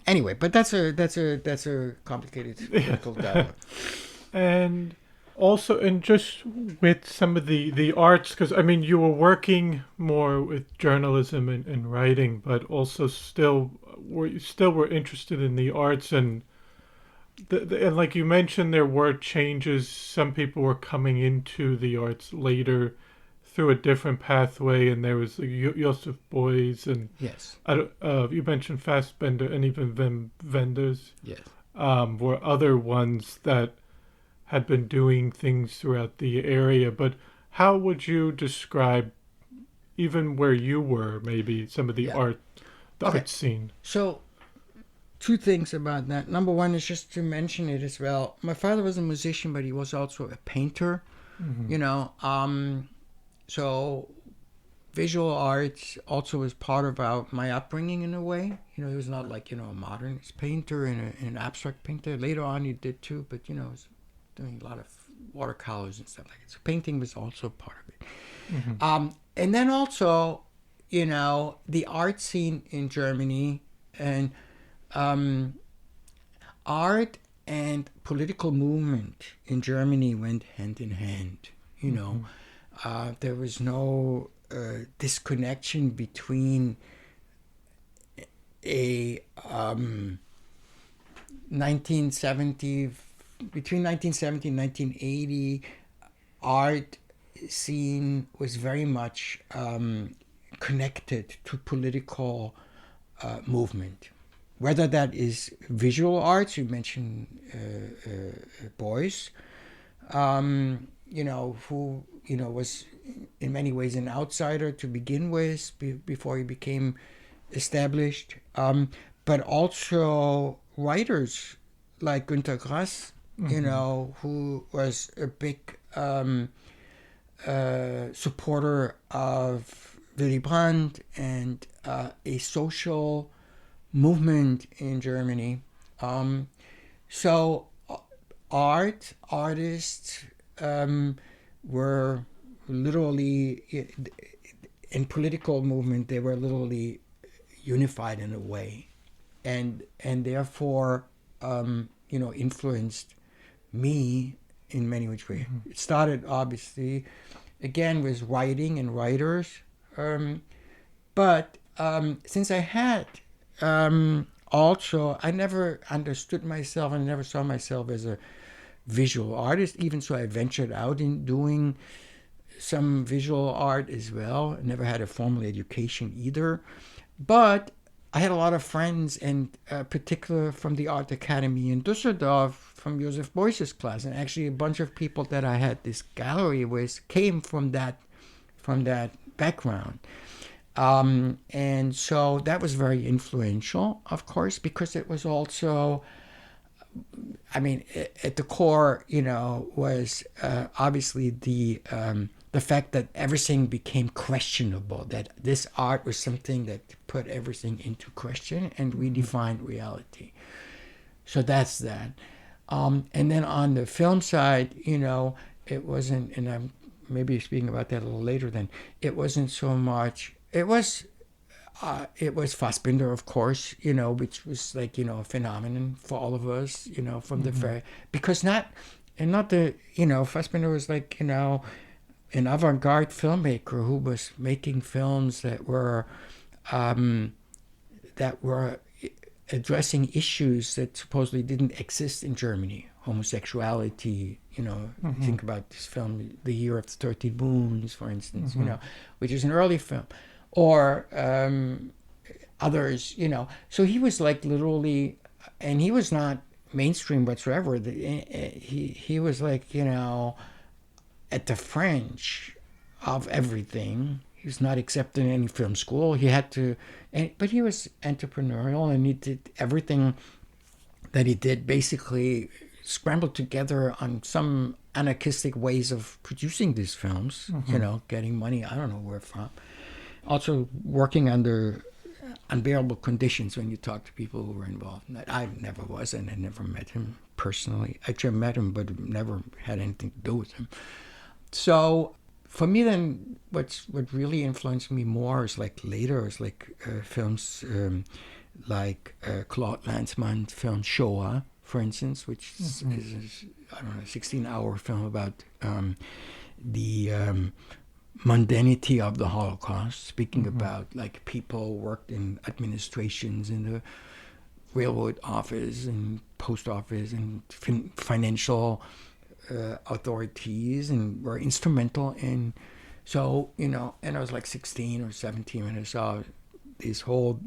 Anyway, but that's a complicated political dialogue. And also, and just with some of the arts, because I mean, you were working more with journalism and writing, but also still were interested in the arts, and and like you mentioned, there were changes. Some people were coming into the arts later through a different pathway, and there was Joseph Beuys, and yes, you mentioned Fassbender, and even Wenders. Yes, were other ones that had been doing things throughout the area. But how would you describe, even where you were, maybe some of the art scene? So, two things about that. Number one is just to mention it as well. My father was a musician, but he was also a painter. You know, so visual arts also was part of my upbringing in a way. You know, he was not like, you know, a modernist painter and an abstract painter. Later on he did too, but, you know, he was doing a lot of watercolors and stuff like that. So painting was also part of it. And then also, you know, the art scene in Germany, and art and political movement in Germany went hand in hand. You know, there was no disconnection between a 1970 and 1980 art scene was very much connected to political movement. Whether that is visual arts, you mentioned Beuys, you know, who, you know, was in many ways an outsider to begin with before he became established, but also writers like Günter Grass, who was a big supporter of Willy Brandt and a social movement in Germany. So artists were literally, in political movement, they were literally unified in a way, and therefore, influenced me in many which way. It started obviously, again, with writing and writers, but since I had also, I never understood myself and never saw myself as a visual artist, even so I ventured out in doing some visual art as well. I never had a formal education either, but I had a lot of friends, and particular from the Art Academy in Düsseldorf, from Joseph Beuys's class, and actually a bunch of people that I had this gallery with came from that background. And so that was very influential, of course, because it was also, at the core, was obviously the fact that everything became questionable, that this art was something that put everything into question and redefined reality. So that's that. And then on the film side, it wasn't, and I'm maybe speaking about that a little later then, it wasn't so much, it was Fassbinder, of course, which was like, a phenomenon for all of us, from the very, because Fassbinder was like, an avant-garde filmmaker who was making films that were addressing issues that supposedly didn't exist in Germany. Homosexuality, think about this film, The Year of the 13 Moons, for instance, which is an early film, or others, So he was like literally, and he was not mainstream whatsoever. He was like, at the fringe of everything. He was not accepted in any film school. He had to, but he was entrepreneurial, and he did everything that he did basically scrambled together on some anarchistic ways of producing these films, getting money, I don't know where from. Also working under unbearable conditions when you talk to people who were involved. I never was, and I never met him personally. Actually, I met him, but never had anything to do with him. So for me then, what really influenced me more is like later, is like films like Claude Lanzmann's film Shoah, for instance, which is I don't know, a 16-hour film about the mundanity of the Holocaust, speaking about like people worked in administrations in the railroad office and post office and financial authorities, and were instrumental in. So and I was like 16 or 17 when I saw this whole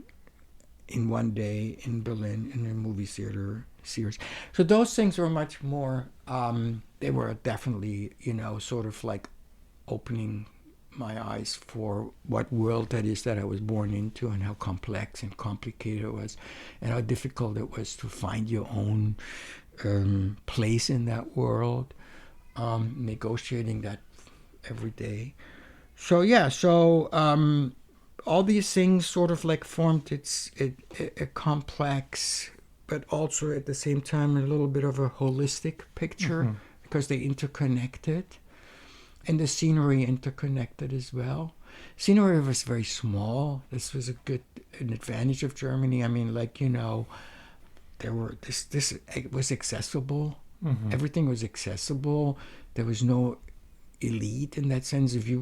in one day in Berlin in a movie theater series. So those things were much more. They were definitely sort of like opening my eyes for what world that is that I was born into, and how complex and complicated it was, and how difficult it was to find your own place in that world, negotiating that every day. So all these things sort of like formed a complex, but also at the same time a little bit of a holistic picture, because they interconnected, and the scenery interconnected as well. Scenery was very small. This was an advantage of Germany. There were it was accessible. Everything was accessible. There was no elite in that sense. If you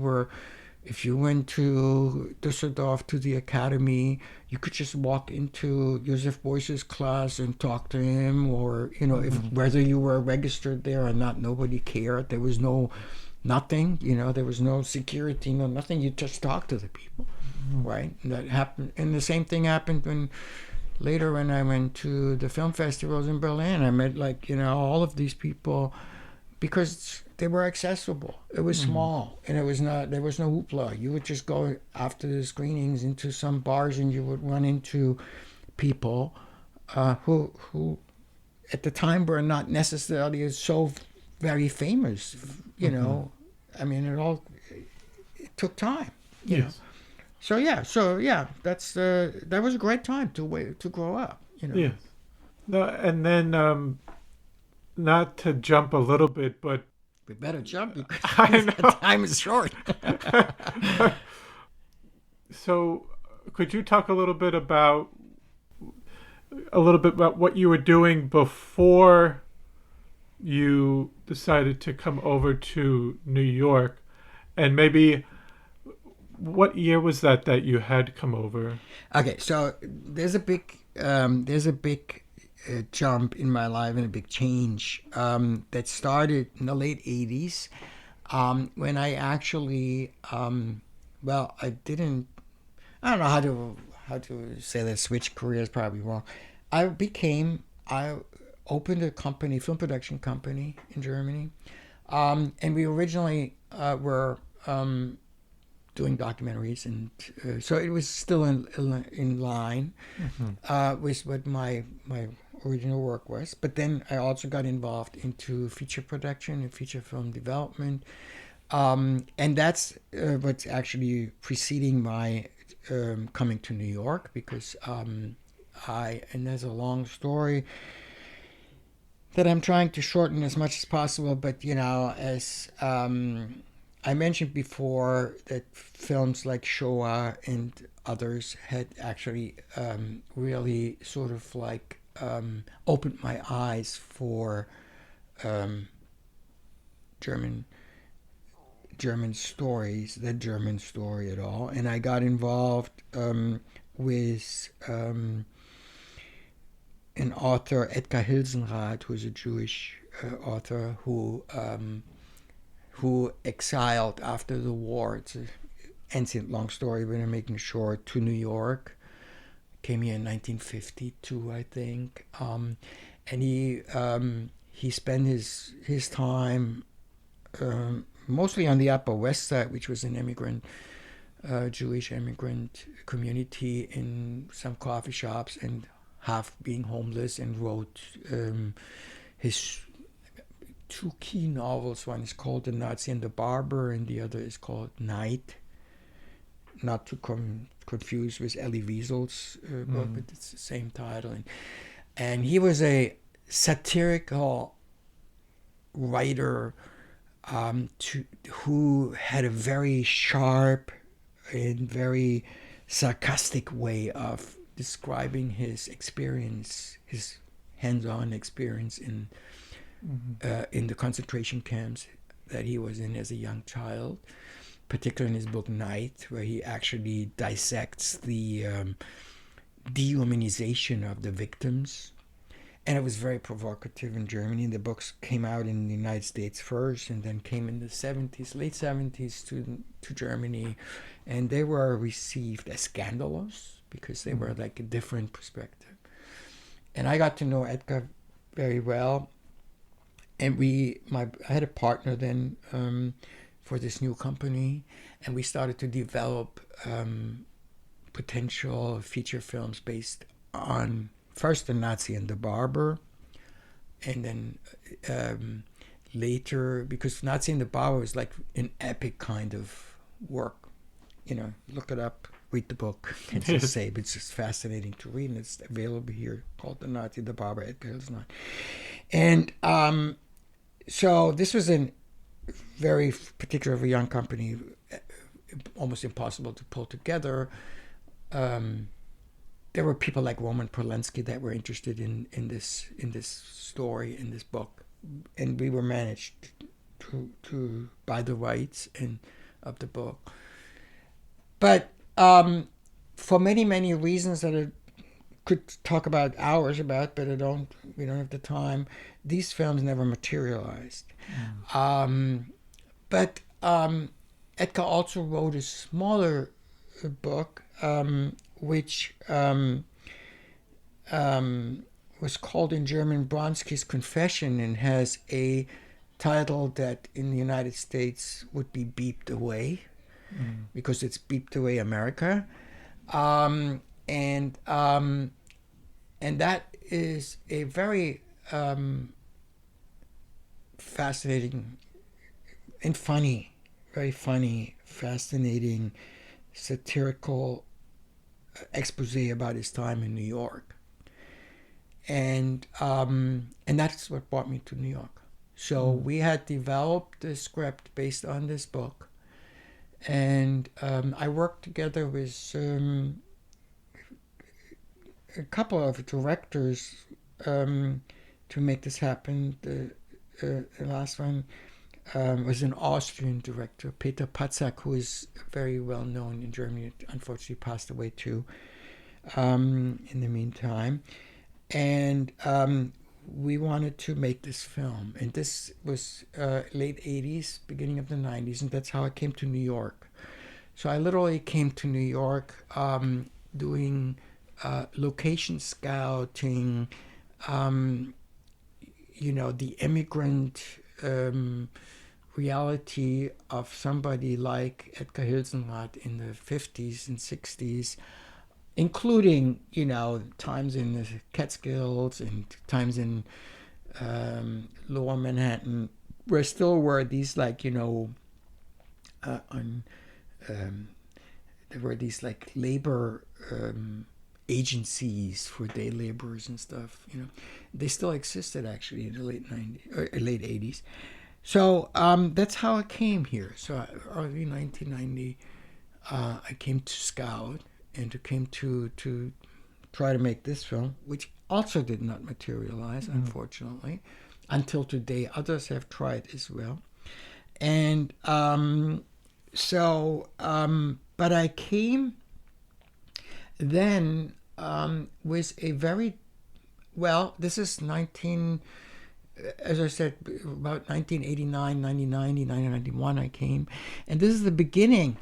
went to Düsseldorf to the academy, you could just walk into Joseph Beuys's class and talk to him, or if whether you were registered there or not, nobody cared. There was nothing. There was no security, no nothing. You just talk to the people, right? And that happened, and the same thing happened when I went to the film festivals in Berlin. I met all of these people because they were accessible. It was small, and there was no hoopla. You would just go after the screenings into some bars, and you would run into people who at the time were not necessarily so very famous. You know, I mean, it took time. You know. Yes. So yeah, that was a great time to grow up. You know. Yes. No, and then not to jump a little bit, but We better jump because I know. time is short. So, could you talk a little bit about what you were doing before you decided to come over to New York, and maybe what year was that you had come over? Okay, so there's a big jump in my life and a big change that started in the late '80s when I actually I don't know how to say that switch careers, probably wrong. I opened a company, film production company in Germany, and we originally were doing documentaries, and so it was still in line with what my original work was. But then I also got involved into feature production and feature film development, and that's what's actually preceding my coming to New York, because and there's a long story that I'm trying to shorten as much as possible. But you know, as I mentioned before, that films like Shoah and others had actually really sort of like opened my eyes for German stories, the German story at all. And I got involved with an author, Edgar Hilsenrath, who's a Jewish author who exiled after the war. It's an ancient long story, but I'm making it short, to New York. Came here in 1952, I think. And he spent his time mostly on the Upper West Side, which was an Jewish immigrant community, in some coffee shops and half being homeless, and wrote his two key novels. One is called The Nazi and the Barber, and the other is called Night. Not to confuse with Elie Wiesel's book, but it's the same title. And he was a satirical writer who had a very sharp and very sarcastic way of describing his experience, his hands-on experience in the concentration camps that he was in as a young child, particularly in his book Night, where he actually dissects the dehumanization of the victims. And it was very provocative in Germany. The books came out in the United States first, and then came in the late 70s to Germany, and they were received as scandalous because they were like a different perspective. And I got to know Edgar very well, and I had a partner then for this new company, and we started to develop potential feature films based on first The Nazi and the Barber, and then later, because Nazi and the Barber was like an epic kind of work. You know, look it up, read the book, can't just say, but it's just fascinating to read, and it's available here, called The Nazi and the Barber, Edgar Hilsenrath. And so this was a very particular of a young company, almost impossible to pull together. There were people like Roman Polanski that were interested in this story, in this book, and we were managed to buy the rights of the book. But for many reasons that I could talk about hours about, but we don't have the time, these films never materialized. But Edgar also wrote a smaller book, which was called in German Bronski's Confession, and has a title that in the United States would be beeped away, because it's Beeped Away America. And that is a very fascinating and funny, very funny, fascinating, satirical expose about his time in New York, and that's what brought me to New York. So we had developed a script based on this book, and I worked together with a couple of directors to make this happen. The last one was an Austrian director, Peter Patzak, who is very well known in Germany. Unfortunately, passed away too in the meantime. And we wanted to make this film. And this was late 80s, beginning of the 90s. And that's how I came to New York. So I literally came to New York doing location scouting, the immigrant reality of somebody like Edgar Hilsenrath in the 50s and 60s, including, times in the Catskills and times in Lower Manhattan, where still were these there were these labor agencies for day laborers and stuff. They still existed actually in the late 90s or late 80s. So that's how I came here. So early 1990, I came to scout and came to try to make this film, which also did not materialize, unfortunately, until today. Others have tried as well, and but I came then with a very this is as I said, about 1989, 1990, 1991 I came, and this is the beginning.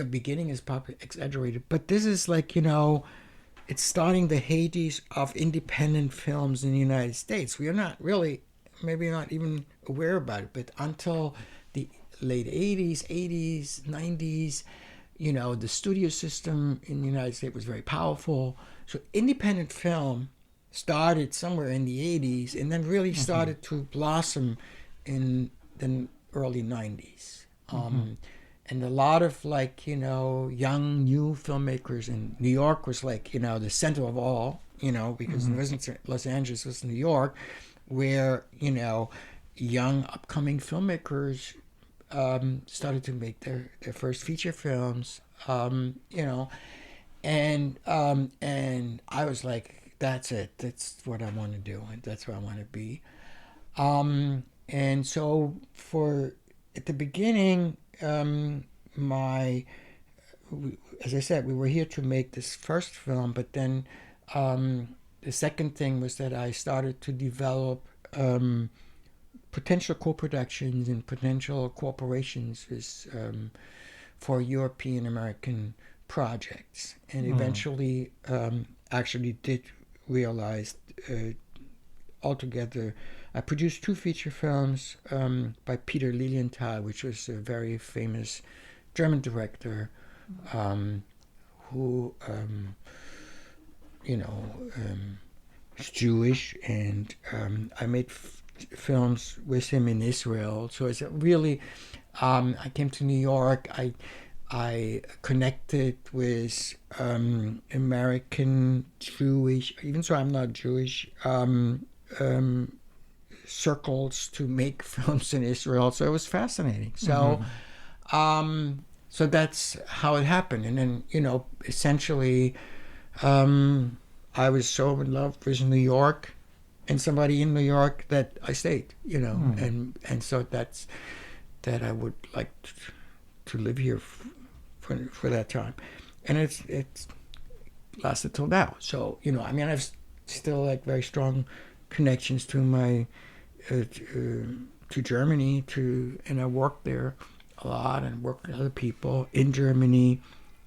Beginning is probably exaggerated, but this is it's starting the heydays of independent films in the United States. We are not really, maybe not even aware about it, but until the late 80s, 90s, the studio system in the United States was very powerful. So independent film started somewhere in the 80s and then really started to blossom in the early 90s. And a lot of young new filmmakers in New York was the center of all, because it wasn't Los Angeles, it was New York, where young upcoming filmmakers started to make their first feature films, and I was like, that's it, that's what I want to do, and that's where I want to be. And so at the beginning, as I said, we were here to make this first film, but then the second thing was that I started to develop potential co-productions and potential cooperations with, for European American projects, and eventually actually did realize altogether. I produced 2 feature films by Peter Lilienthal, which was a very famous German director who, is Jewish, and I made films with him in Israel. So it's really, I came to New York. I connected with American Jewish, even though I'm not Jewish, circles to make films in Israel. So it was fascinating. So so that's how it happened. And then, essentially, I was so in love with New York and somebody in New York that I stayed, and so that's that I would like to live here for that time. And it's lasted till now. So, I've still very strong connections to my to Germany, and I worked there a lot and worked with other people in Germany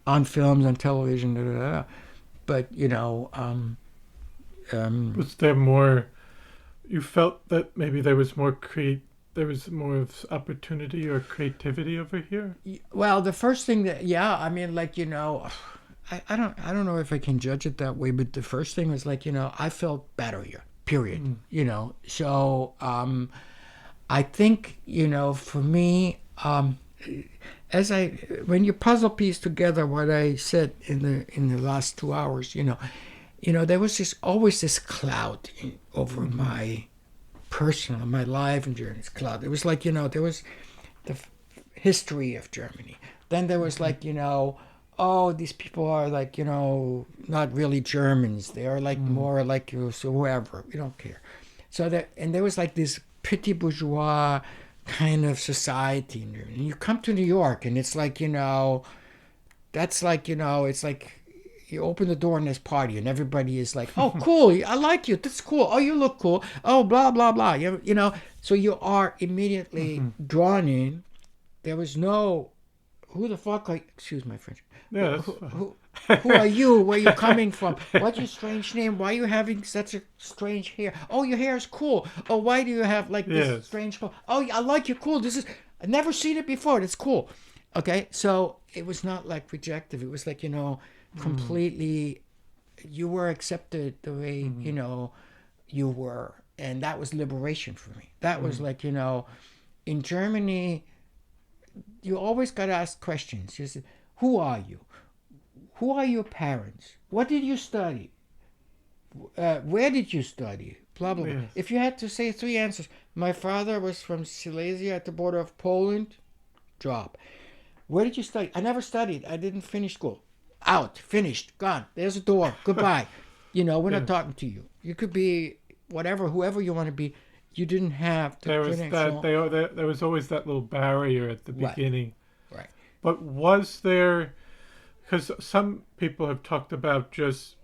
on films, on television, But was there more? You felt that maybe there was more of opportunity or creativity over here? Well, the first thing that, I don't know if I can judge it that way, but the first thing was I felt better here. period. You know, so I think, you know, for me, when you puzzle piece together what I said in the last 2 hours, you know, there was always this cloud over my my life and journey. This cloud. It was like, you know, there was the history of Germany. Then there was like, you know, oh, these people are like, you know, not really Germans. They are like more like you, so whoever. We don't care. So there was like this petit bourgeois kind of society in Germany. And you come to New York and it's like, you know, that's like, you know, it's like you open the door in this party and everybody is like, oh, cool, I like you, that's cool, oh, you look cool, oh, blah, blah, blah. You know, so you are immediately drawn in. There was no, who the fuck are you? Excuse my French. Yeah, who are you? Where are you coming from? What's your strange name? Why are you having such a strange hair? Oh, your hair is cool. Oh, why do you have like this strange color? Oh, I like you. Cool. I've never seen it before. That's cool. Okay, so it was not like rejective. It was like, you know, completely, you were accepted the way, you know, you were. And that was liberation for me. That was like, you know, in Germany, you always got to ask questions. You say, who are you? Who are your parents? What did you study? Where did you study? Blah, blah, blah. Yes. If you had to say 3 answers, my father was from Silesia at the border of Poland, drop. Where did you study? I never studied. I didn't finish school. Out, finished, gone. There's a door. Goodbye. You know, we're not talking to you. You could be whatever, whoever you want to be. You didn't have the credential. There was always that little barrier at the beginning. Right. But was there, because some people have talked about just,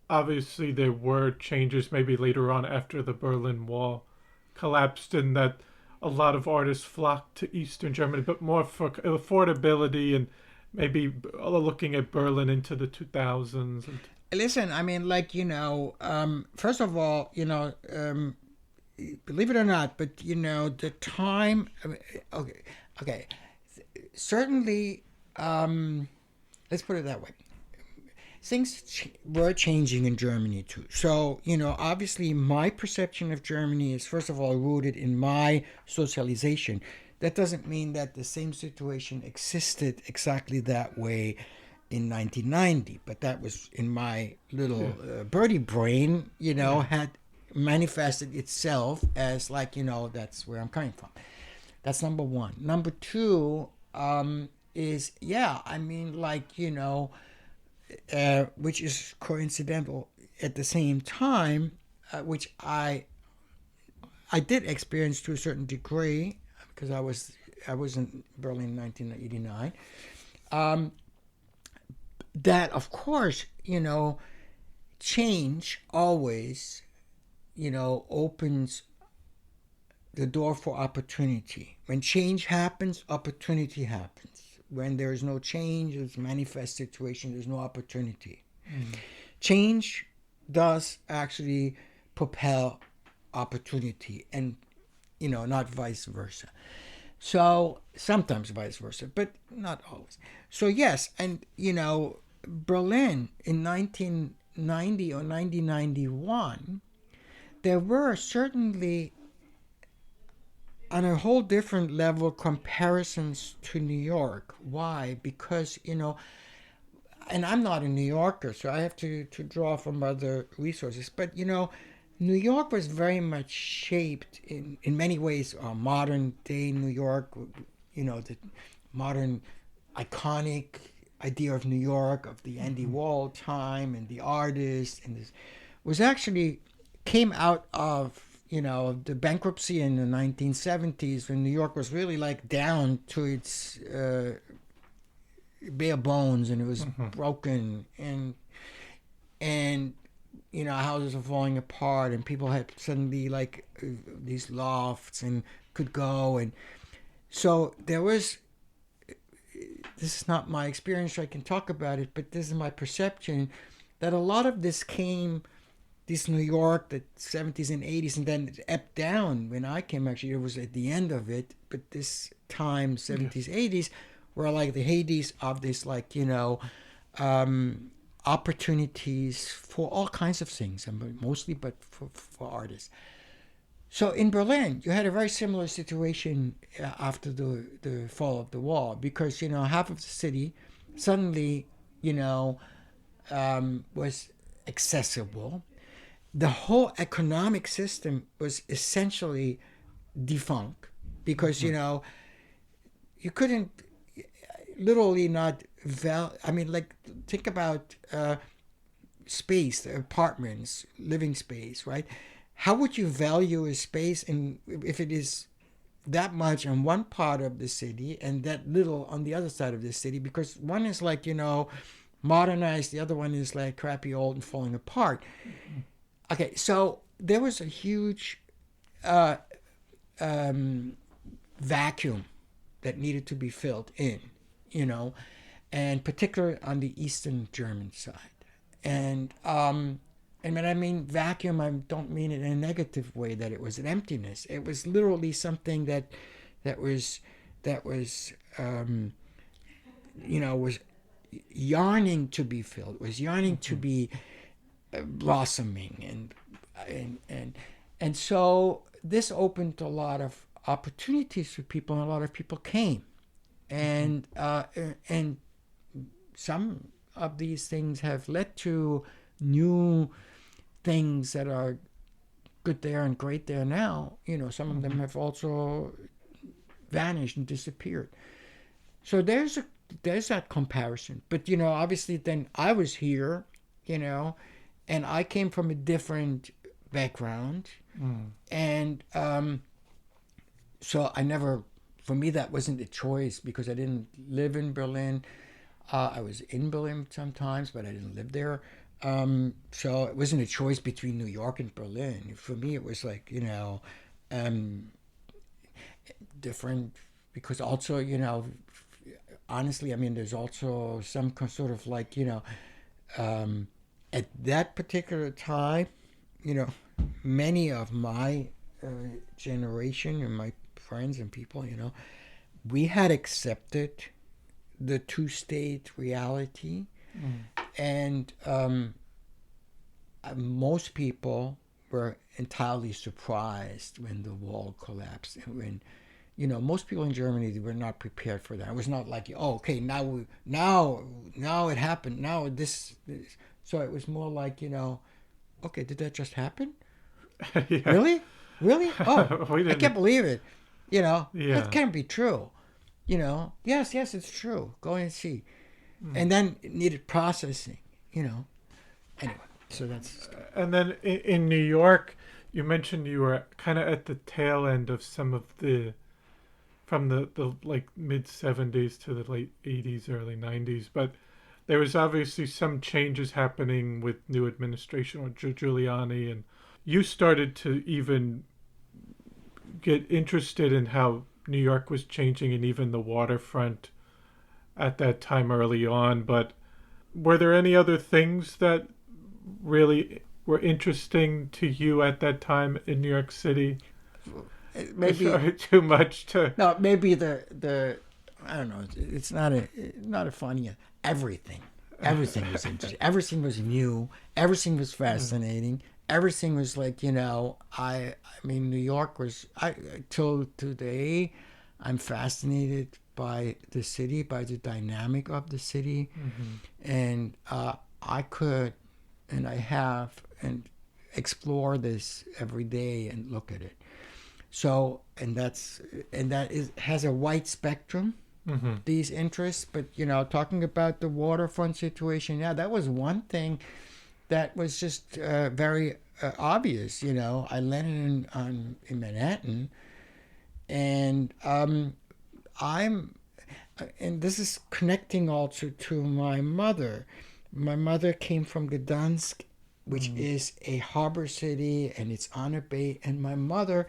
obviously there were changes maybe later on after the Berlin Wall collapsed, and that a lot of artists flocked to Eastern Germany, but more for affordability and maybe looking at Berlin into the 2000s. Listen, I mean, like, you know, first of all, you know, believe it or not, but, you know, the time, okay, certainly, let's put it that way. Things were changing in Germany too. So, you know, obviously my perception of Germany is first of all rooted in my socialization. That doesn't mean that the same situation existed exactly that way in 1990, but that was in my little birdie brain, you know, had manifested itself as like, you know, that's where I'm coming from. That's number one. Number two is, I mean, like, you know, which is coincidental at the same time, which I did experience to a certain degree because I was in Berlin in 1989. That, of course, you know, change always, you know, opens the door for opportunity. When change happens, opportunity happens. When there's no change, it's a manifest situation, there's no opportunity. Change does actually propel opportunity and, you know, not vice versa. So sometimes vice versa, but not always. So yes, and, you know, Berlin in 1990 or 1991, there were certainly on a whole different level comparisons to New York. Why? Because, you know, and I'm not a New Yorker, so I have to draw from other resources. But, you know, New York was very much shaped in many ways, modern day New York, you know, the modern iconic idea of New York, of the Andy Warhol time and the artist, and this was actually came out of, you know, the bankruptcy in the 1970s when New York was really like down to its bare bones and it was broken and you know, houses are falling apart and people had suddenly like these lofts and could go, and so there was, this is not my experience, so I can talk about it, but this is my perception that a lot of this came, this New York, the 70s and 80s, and then it ebbed down when I came. Actually, it was at the end of it, but this time, 70s, 80s, were like the heydays of this, like, you know, opportunities for all kinds of things, and mostly but for artists. So in Berlin, you had a very similar situation after the fall of the wall, because, half of the city suddenly, was accessible. The whole economic system was essentially defunct because, you couldn't literally not think about space, the apartments, living space, right? How would you value a space if it is that much on one part of the city and that little on the other side of the city? Because one is like, modernized, the other one is like crappy, old, and falling apart. Mm-hmm. Okay, so there was a huge vacuum that needed to be filled in, and particularly on the Eastern German side. And when I mean vacuum, I don't mean it in a negative way, that it was an emptiness. It was literally something that was yearning to be filled, was yearning to be blossoming, and so this opened a lot of opportunities for people, and a lot of people came, and some of these things have led to new things that are good there and great there now. Some of them have also vanished and disappeared. So there's that comparison. But obviously then I was here, and I came from a different background, and so for me that wasn't a choice, because I didn't live in Berlin. I was in Berlin sometimes, but I didn't live there. So it wasn't a choice between New York and Berlin. For me, it was like, different, because also, honestly, there's also some sort of like, at that particular time, many of my generation and my friends and people, we had accepted the two-state reality. And most people were entirely surprised when the wall collapsed, and when most people in Germany, they were not prepared for that. It was not like, oh, okay, now it happened, now this. So it was more like, okay, did that just happen? Yeah. Really oh, I can't believe it. Yeah. That can't be true. Yes, it's true. Go and see. And then it needed processing, Anyway, so that's... And then in New York, you mentioned you were kind of at the tail end of some of from the like mid-70s to the late 80s, early 90s. But there was obviously some changes happening with new administration or Giuliani. And you started to even get interested in how New York was changing, and even the waterfront at that time early on. But were there any other things that really were interesting to you at that time in New York City? Maybe too much to... No, maybe the I don't know. It's not a funny... Everything was interesting. Everything was new. Everything was fascinating. Everything was like, I mean, New York was... till today, I'm fascinated by the city, by the dynamic of the city. And I could, and I have, and explore this every day and look at it. So, and that has a wide spectrum, these interests. But, talking about the waterfront situation, that was one thing that was just very obvious. I landed in Manhattan, and and this is connecting also to my mother. My mother came from Gdansk, which is a harbor city, and it's on a bay. And my mother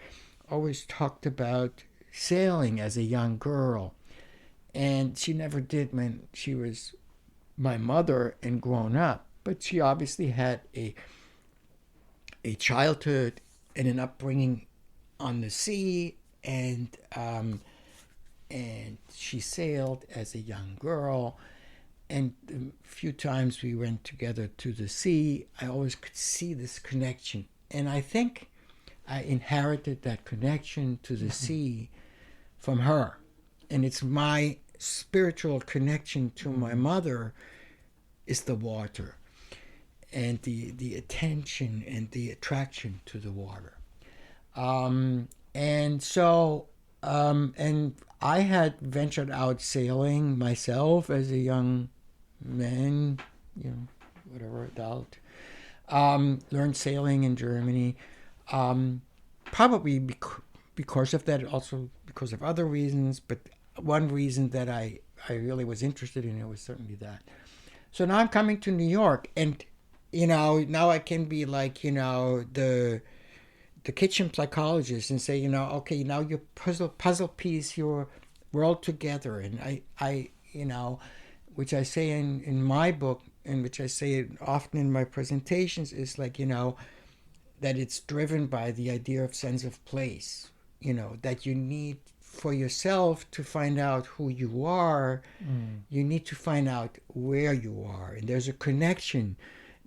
always talked about sailing as a young girl. And she never did when she was my mother and grown up. But she obviously had a childhood and an upbringing on the sea, and she sailed as a young girl. And the few times we went together to the sea, I always could see this connection. And I think I inherited that connection to the sea from her. And it's my spiritual connection to my mother is the water and the attention and the attraction to the water. And so, and I had ventured out sailing myself as a young man, whatever, adult. Learned sailing in Germany, probably because of that, also because of other reasons, but one reason that I really was interested in it was certainly that. So now I'm coming to New York, and now I can be like the kitchen psychologist and say, okay, now your puzzle piece, we're all together. And I which I say in my book, and which I say often in my presentations, is like, that it's driven by the idea of sense of place, that you need for yourself to find out who you are. You need to find out where you are. And there's a connection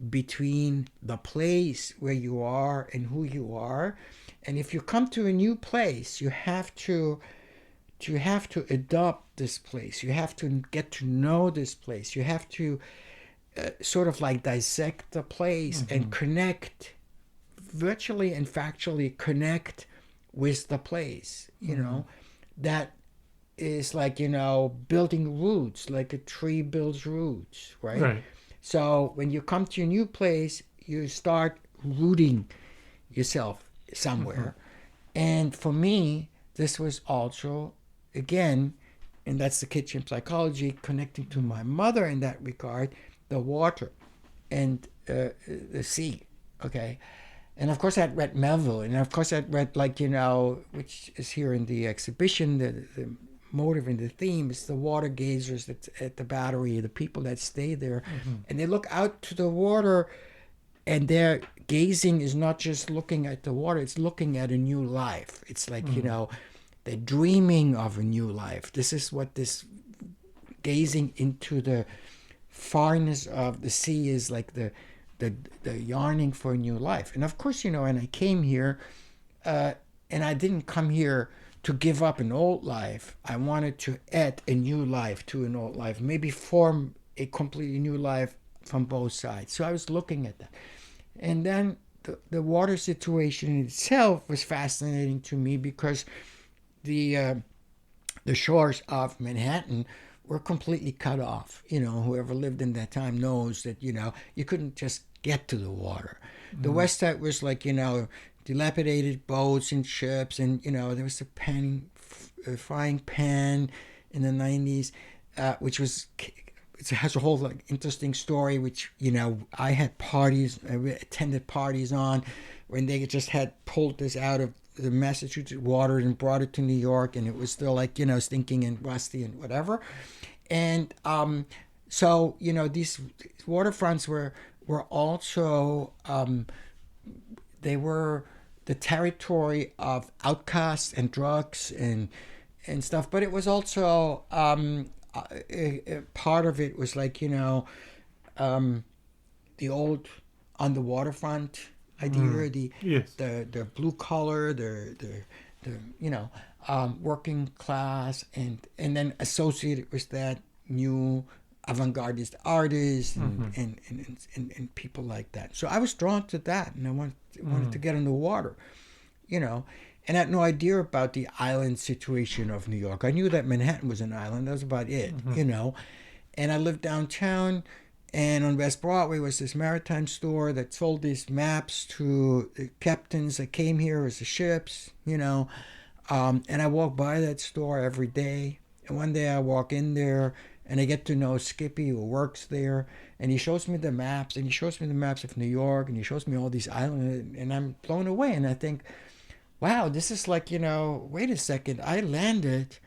between the place where you are and who you are. And if you come to a new place, you have to adopt this place. You have to get to know this place. You have to sort of like dissect the place and connect, virtually and factually connect with the place. That is like, building roots, like a tree builds roots, right? So when you come to a new place, you start rooting yourself somewhere. And for me, this was also, again, and that's the kitchen psychology, connecting to my mother in that regard, the water and the sea, okay? And of course I'd read Melville, and of course I'd read, like, which is here in the exhibition, the motive and the theme is the water gazers at the Battery, the people that stay there, and they look out to the water, and their gazing is not just looking at the water, it's looking at a new life. It's like, they're dreaming of a new life. This is what this gazing into the farness of the sea is like, the yearning for a new life. And of course, and I came here, and I didn't come here to give up an old life. I wanted to add a new life to an old life, maybe form a completely new life from both sides. So I was looking at that. And then the water situation in itself was fascinating to me, because the shores of Manhattan were completely cut off. Whoever lived in that time knows that, you couldn't just get to the water. The West Side was like, dilapidated boats and ships, and, there was a frying pan in the 90s, which was, it has a whole like interesting story, which, I had parties, I attended parties on, when they just had pulled this out of the Massachusetts water and brought it to New York, and it was still like, stinking and rusty and whatever. And so, these waterfronts were also, they were the territory of outcasts and drugs and stuff. But it was also, part of it was like, the old on the waterfront idea, the blue collar, the working class, and then associated with that new avant-gardist artists and people like that. So I was drawn to that, and I wanted to get in the water, and I had no idea about the island situation of New York. I knew that Manhattan was an island. That was about it, And I lived downtown, and on West Broadway was this maritime store that sold these maps to the captains that came here as the ships, and I walked by that store every day. And one day I walk in there, and I get to know Skippy, who works there, and he shows me the maps, and he shows me the maps of New York, and he shows me all these islands, and I'm blown away. And I think, wow, this is like, wait a second, I landed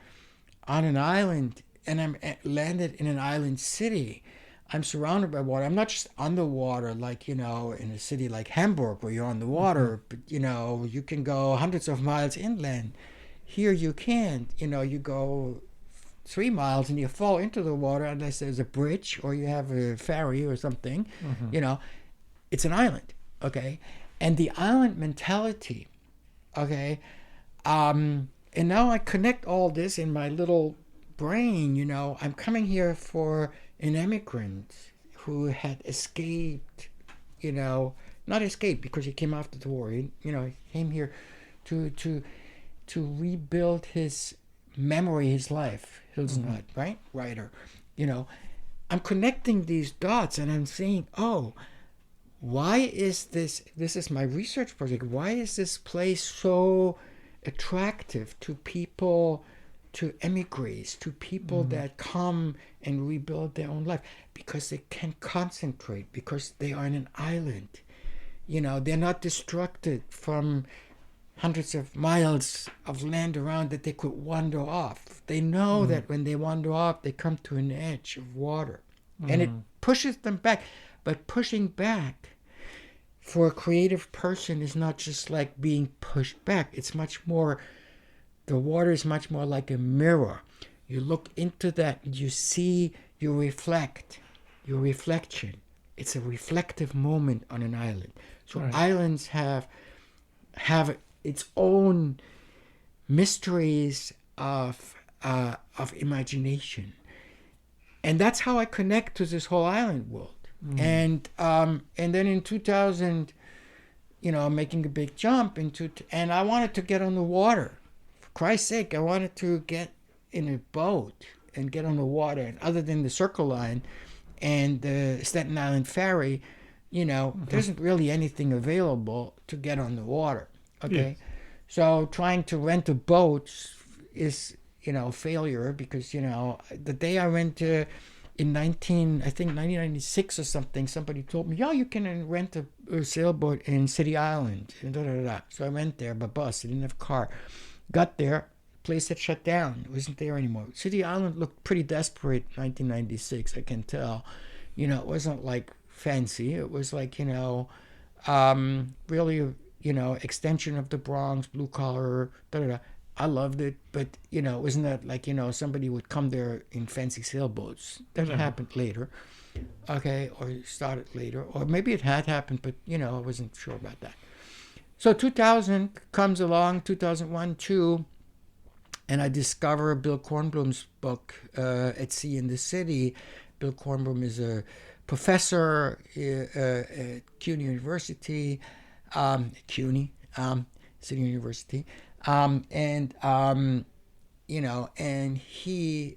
on an island, and I'm landed in an island city. I'm surrounded by water. I'm not just on the water, like, in a city like Hamburg where you're on the water, but, you can go hundreds of miles inland. Here you can't, you go 3 miles and you fall into the water unless there's a bridge or you have a ferry or something. You know, it's an island, okay? And the island mentality, okay? And now I connect all this in my little brain, you know. I'm coming here for an immigrant who had escaped, you know, not escaped because he came after the war. He, you know, he came here to rebuild his memory, his life. Hilsenrad, right? Writer. You know, I'm connecting these dots and I'm saying, oh, why is this is my research project, why is this place so attractive to people, to emigres, to people that come and rebuild their own life? Because they can concentrate, because they are in an island. You know, they're not distracted from hundreds of miles of land around that they could wander off. They know that when they wander off, they come to an edge of water. And it pushes them back. But pushing back for a creative person is not just like being pushed back. It's much more, the water is much more like a mirror. You look into that, you see, you reflect, your reflection. It's a reflective moment on an island. So islands have its own mysteries of imagination, and that's how I connect to this whole island world. And then in 2000, you know, making a big jump into, and I wanted to get on the water. For Christ's sake, I wanted to get in a boat and get on the water. And other than the Circle Line and the Staten Island Ferry, you know, there isn't really anything available to get on the water. Okay, so trying to rent a boat is, you know, failure, because, you know, the day I went in 1996 or something, somebody told me, yeah, you can rent a sailboat in City Island. And da, da, da, da. So I went there by bus. I didn't have a car. Got there, place had shut down. It wasn't there anymore. City Island looked pretty desperate in 1996, I can tell. You know, it wasn't like fancy. It was like, you know, really, you know, extension of the Bronx, blue collar, da da da. I loved it, but, you know, it wasn't that like, you know, somebody would come there in fancy sailboats. That happened later, okay, or started later, or maybe it had happened, but, you know, I wasn't sure about that. So 2000 comes along, 2001, 2, and I discover Bill Kornblum's book, At Sea in the City. Bill Kornblum is a professor at CUNY University, CUNY, City University. You know, and his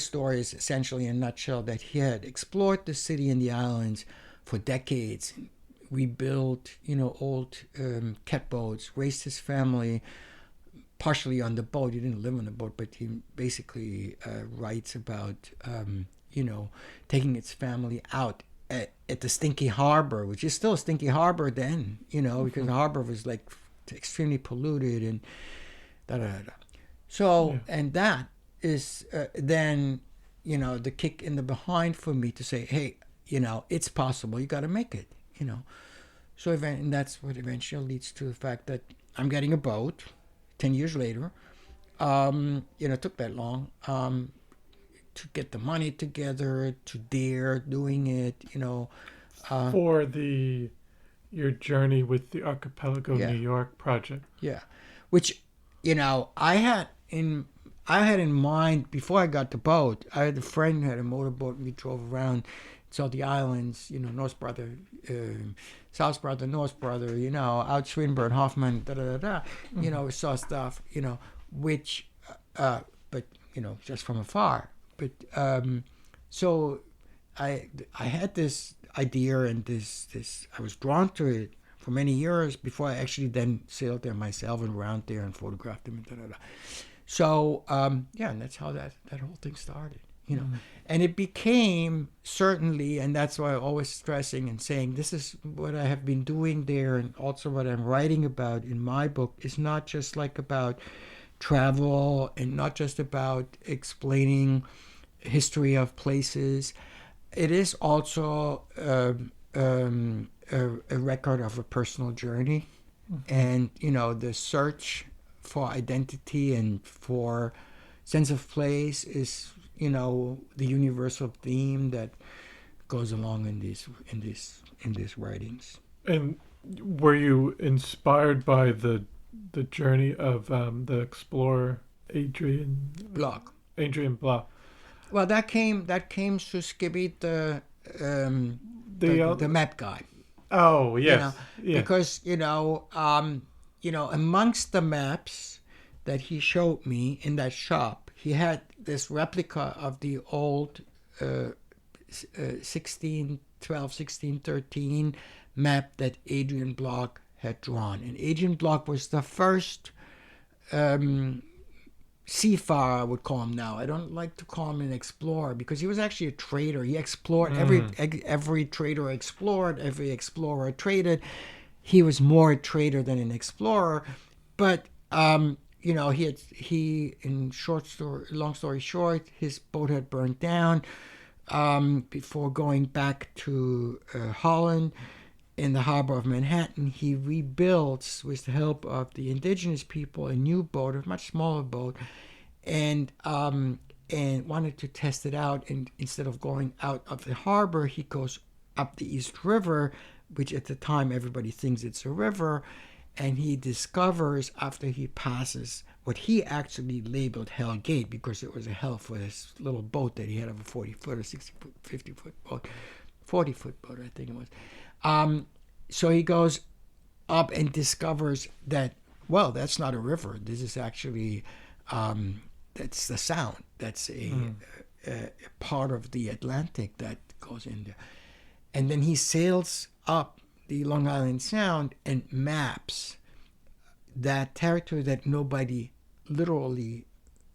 story is essentially in a nutshell that he had explored the city and the islands for decades, rebuilt, you know, old catboats, raised his family partially on the boat. He didn't live on the boat, but he basically writes about, you know, taking his family out at the Stinky Harbor, which is still a Stinky Harbor then, you know, because the harbor was like extremely polluted and da da da. So, and that is then, you know, the kick in the behind for me to say, hey, you know, it's possible. You got to make it, you know. So, and that's what eventually leads to the fact that I'm getting a boat 10 years later. You know, it took that long to get the money together, to dare doing it, you know. For your journey with the Archipelago New York project. Yeah, which, you know, I had in mind before I got the boat. I had a friend who had a motorboat, and we drove around, saw the islands, you know, North Brother, South Brother, North Brother, you know, out Swinburne, Hoffman, da da da da. You know, we saw stuff, you know, which, but, you know, just from afar. But so I had this idea and this I was drawn to it for many years before I actually then sailed there myself and around there and photographed them and da da da. So yeah, and that's how that whole thing started, you know. And it became certainly, and that's why I'm always stressing and saying this is what I have been doing there, and also what I'm writing about in my book is not just like about travel and not just about explaining history of places. It is also a record of a personal journey, and, you know, the search for identity and for, sense of place is, the universal theme that goes along in these writings. And were you inspired by the journey of the explorer Block. Adrian Block? Well, that came to Skibby, the map guy. Oh yes, Because amongst the maps that he showed me in that shop, he had this replica of the old 1613 map that Adrian Block had drawn. And Adrian Block was the first seafarer, I would call him now. I don't like to call him an explorer because he was actually a trader. He explored every trader explored, every explorer traded. He was more a trader than an explorer, but long story short, his boat had burned down before going back to Holland. In the harbor of Manhattan, he rebuilds, with the help of the indigenous people, a new boat, a much smaller boat, and wanted to test it out. And instead of going out of the harbor, he goes up the East River, which at the time everybody thinks it's a river, and he discovers, after he passes what he actually labeled Hell Gate, because it was a hell for this little boat that he had of a 40-foot or 60-foot, 50-foot boat, 40-foot boat, I think it was. So he goes up and discovers that, well, that's not a river. This is actually, that's the Sound. That's a part of the Atlantic that goes in there. And then he sails up the Long Island Sound and maps that territory that nobody literally,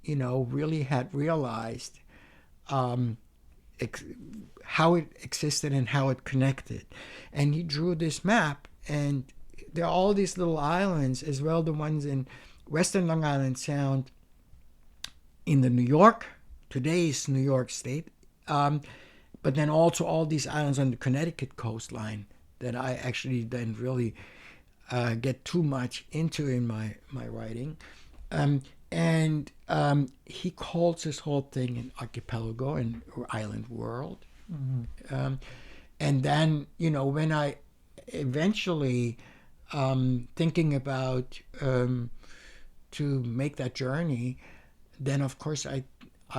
really had realized how it existed and how it connected. And he drew this map, and there are all these little islands, as well the ones in Western Long Island Sound in the today's New York State, but then also all these islands on the Connecticut coastline that I actually then really get too much into in my writing. And he calls this whole thing an archipelago, an island world. Mm-hmm. And then, when I eventually thinking about to make that journey, then of course I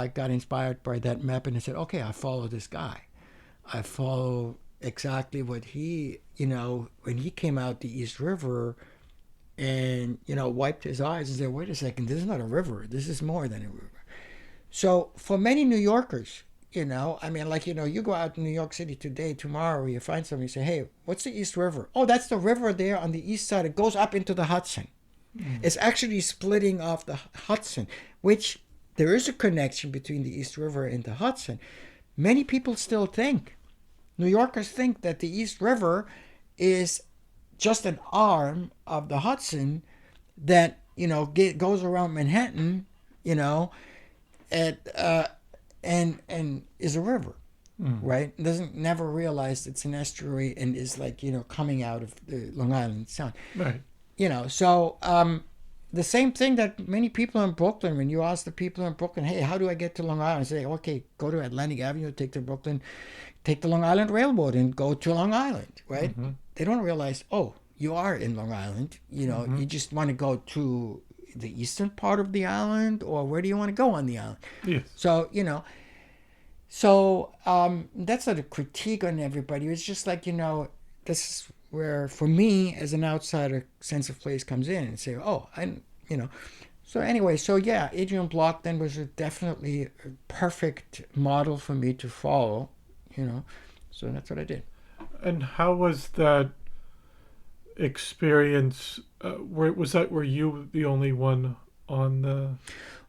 got inspired by that map, and I said, okay, I follow this guy. I follow exactly what he, when he came out the East River and, wiped his eyes and said, wait a second, this is not a river. This is more than a river. So for many New Yorkers, you go out in New York City today, tomorrow, you find somebody, you say, hey, what's the East River? Oh, that's the river there on the east side. It goes up into the Hudson. Mm. It's actually splitting off the Hudson, which there is a connection between the East River and the Hudson. Many people still think, New Yorkers think that the East River is just an arm of the Hudson that, goes around Manhattan, and is a river, right? Never realize it's an estuary and is coming out of the Long Island Sound. Right. So the same thing that many people in Brooklyn, when you ask the people in Brooklyn, hey, how do I get to Long Island? Say, okay, go to Atlantic Avenue, take the Long Island Railroad and go to Long Island, right? Mm-hmm. They don't realize, oh, you are in Long Island. You just want to go to the eastern part of the island, or where do you want to go on the island? Yes. So, that's not a critique on everybody. It's just this is where, for me, as an outsider, sense of place comes in and say, oh, So anyway, Adrian Block then was definitely a perfect model for me to follow, So that's what I did. And how was that experience? Were you the only one on the?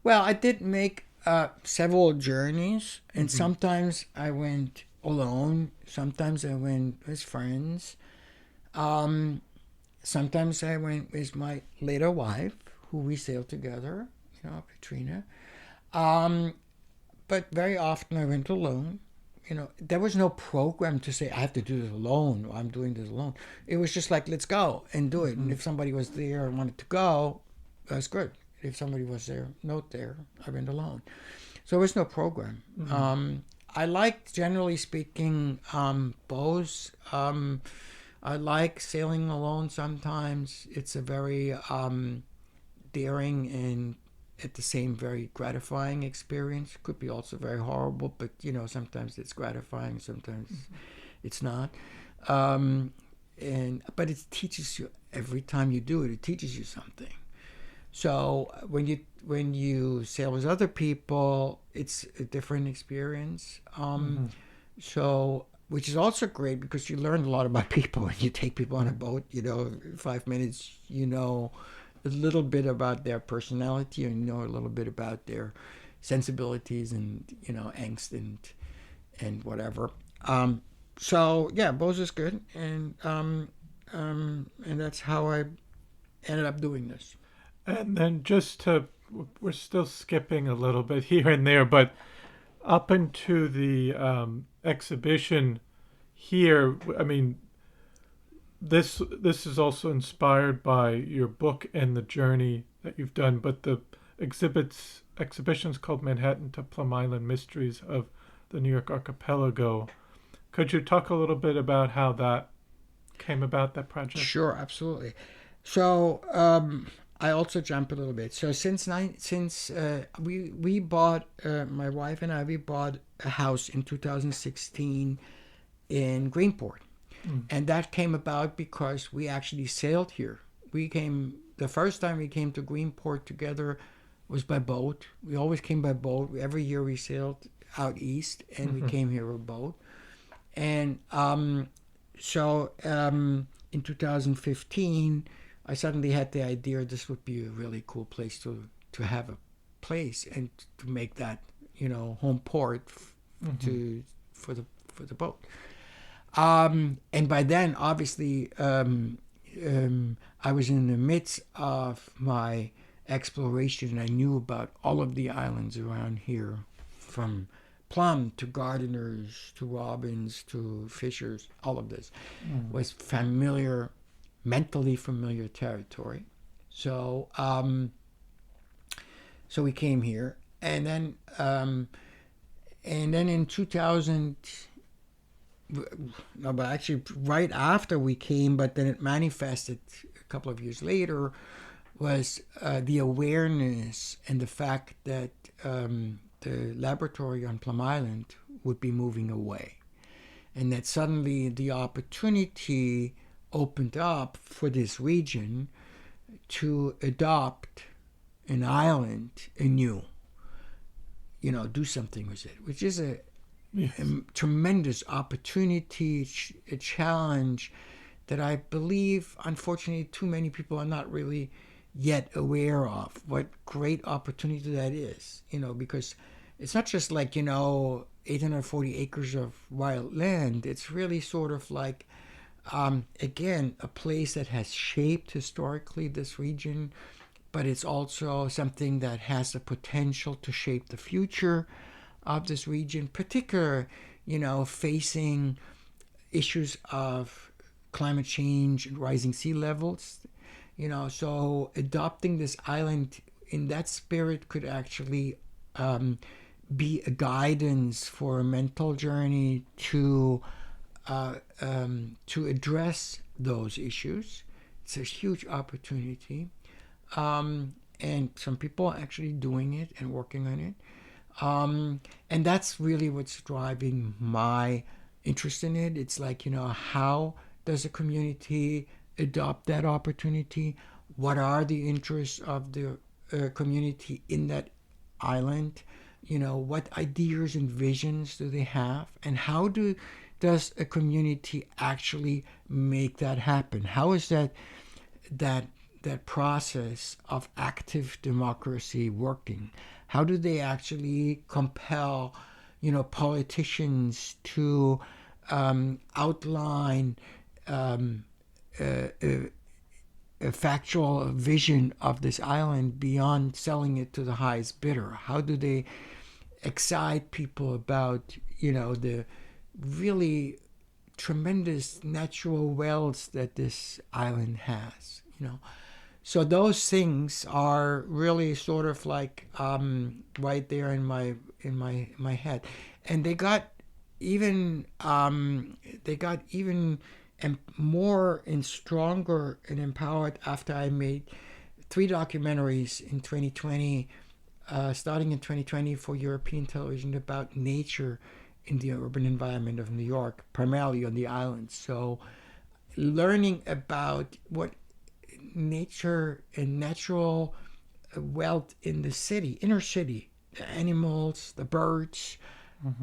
Well, I did make several journeys, and sometimes I went alone. Sometimes I went with friends. Sometimes I went with my later wife, who we sailed together, Katrina. But very often I went alone. There was no program to say, I have to do this alone, or I'm doing this alone. It was just like, let's go and do it. And if somebody was there and wanted to go, that's good. If somebody was there, note there, I went alone. So there was no program. I like, generally speaking, bows. I like sailing alone sometimes. It's a very daring and at the same very gratifying experience. Could be also very horrible, but sometimes it's gratifying, sometimes it's not. But it teaches you every time you do it. It teaches you something. So when you sail with other people, it's a different experience. So, which is also great because you learn a lot about people when you take people on a boat. 5 minutes, a little bit about their personality, and a little bit about their sensibilities and angst and whatever. So yeah, Bose is good, and that's how I ended up doing this. And then we're still skipping a little bit here and there, but up into the exhibition here, I mean, this is also inspired by your book and the journey that you've done, but the exhibition's called Manhattan to Plum Island: Mysteries of the New York Archipelago. Could you talk a little bit about how that came about, that project? Sure, absolutely. So I also jump a little bit. So since we bought, my wife and I, we bought a house in 2016 in Greenport. And that came about because we actually sailed here. The first time we came to Greenport together was by boat. We always came by boat. Every year we sailed out east, and we came here by boat. And so in 2015, I suddenly had the idea this would be a really cool place to have a place and to make that home port for the boat. And by then, obviously, I was in the midst of my exploration. I knew about all of the islands around here, from Plum to Gardeners to Robins to Fishers. All of this was mentally familiar territory. So so we came here, and then in 2000. No, but actually right after we came, but then it manifested a couple of years later, was the awareness and the fact that the laboratory on Plum Island would be moving away. And that suddenly the opportunity opened up for this region to adopt an island anew, do something with it, which is a tremendous opportunity, a challenge that I believe, unfortunately, too many people are not really yet aware of what great opportunity that is, because it's not just like, 840 acres of wild land. It's really sort of like, again, a place that has shaped historically this region, but it's also something that has the potential to shape the future of this region, particularly, facing issues of climate change and rising sea levels. So adopting this island in that spirit could actually be a guidance for a mental journey to address those issues. It's a huge opportunity, and some people are actually doing it and working on it. And that's really what's driving my interest in it. It's like, how does a community adopt that opportunity? What are the interests of the community in that island? What ideas and visions do they have? And how does a community actually make that happen? How is that process of active democracy working? How do they actually compel, politicians to outline a factual vision of this island beyond selling it to the highest bidder? How do they excite people about, the really tremendous natural wealth that this island has? So those things are really sort of like right there in my head, and they got even and more and stronger and empowered after I made 3 documentaries in 2020, starting in 2020 for European television about nature in the urban environment of New York, primarily on the island. So learning about what nature and natural wealth in the city, inner city, the animals, the birds,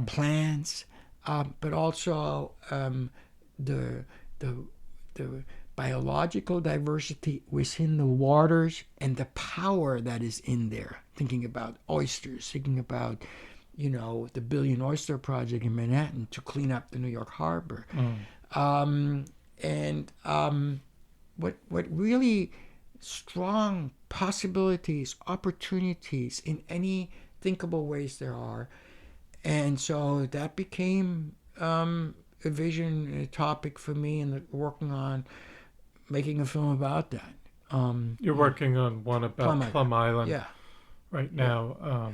plants, but also the the biological diversity within the waters and the power that is in there. Thinking about oysters, thinking about the Billion Oyster Project in Manhattan to clean up the New York Harbor, what really strong possibilities, opportunities in any thinkable ways there are. And so that became a vision, a topic for me, and working on making a film about that. You're working on one about Plum Island right now.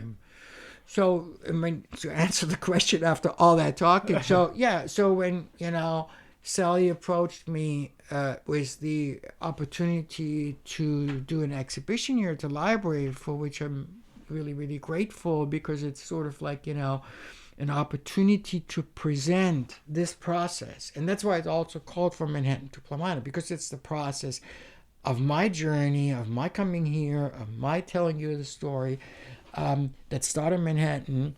So, I mean, to answer the question after all that talking, so when, Sally approached me with the opportunity to do an exhibition here at the library, for which I'm really, really grateful, because it's sort of like, an opportunity to present this process. And that's why it's also called From Manhattan to Plum Island, because it's the process of my journey, of my coming here, of my telling you the story that started in Manhattan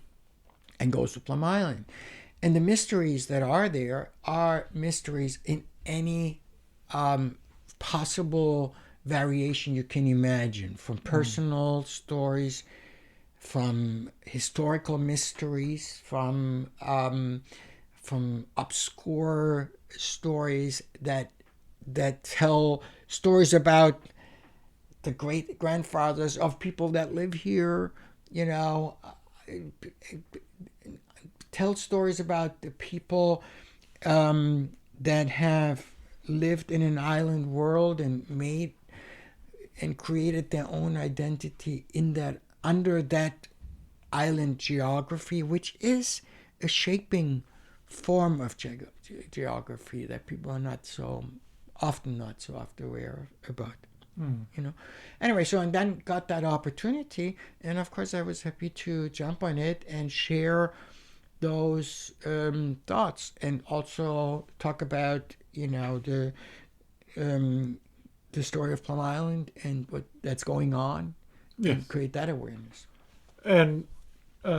and goes to Plum Island. And the mysteries that are there are mysteries in any possible variation you can imagine, from personal stories, from historical mysteries, from obscure stories that tell stories about the great grandfathers of people that live here, tell stories about the people that have lived in an island world and made and created their own identity under that island geography, which is a shaping form of geography that people are not so often aware about. Anyway, so and then got that opportunity, and of course I was happy to jump on it and share those thoughts, and also talk about the story of Plum Island and what that's going on, and create that awareness. And I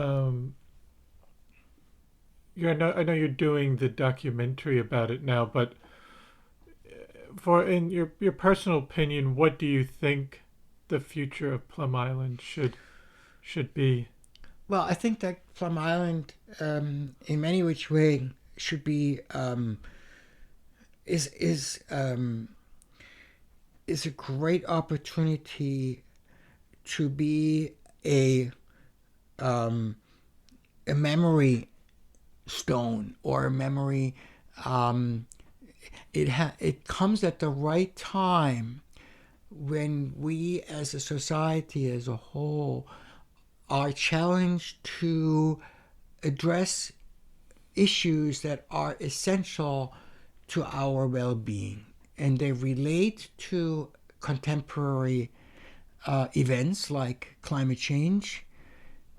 know you're doing the documentary about it now, but in your personal opinion, what do you think the future of Plum Island should be? Well, I think that Plum Island, in many which way, should be is a great opportunity to be a memory stone, or a memory. It comes at the right time when we, as a society as a whole, are challenged to address issues that are essential to our well-being, and they relate to contemporary events like climate change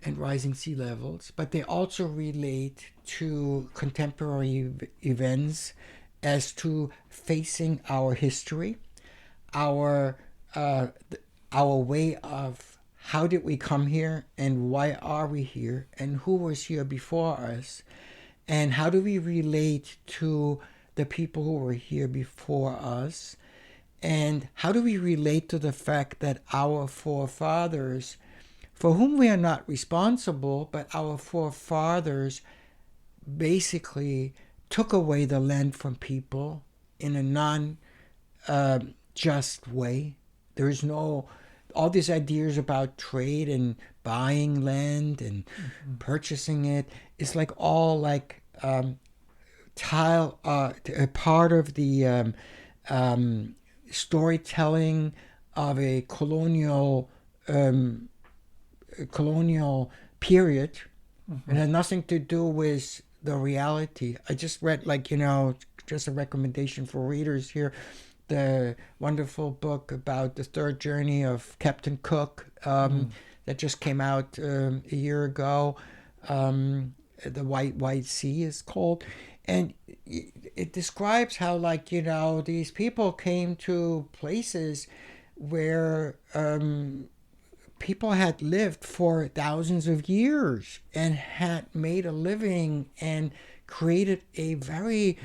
and rising sea levels, but they also relate to contemporary events as to facing our history, our way of how did we come here, and why are we here, and who was here before us, and how do we relate to the people who were here before us, and how do we relate to the fact that our forefathers, for whom we are not responsible, but our forefathers basically took away the land from people in a non-just way. There's no, all these ideas about trade and buying land and purchasing it, it's like all like a part of the storytelling of a colonial period. It had nothing to do with the reality. I just read, just a recommendation for readers here, the wonderful book about the third journey of Captain Cook that just came out a year ago. The White Sea is called. And it describes how, these people came to places where people had lived for thousands of years and had made a living and created a very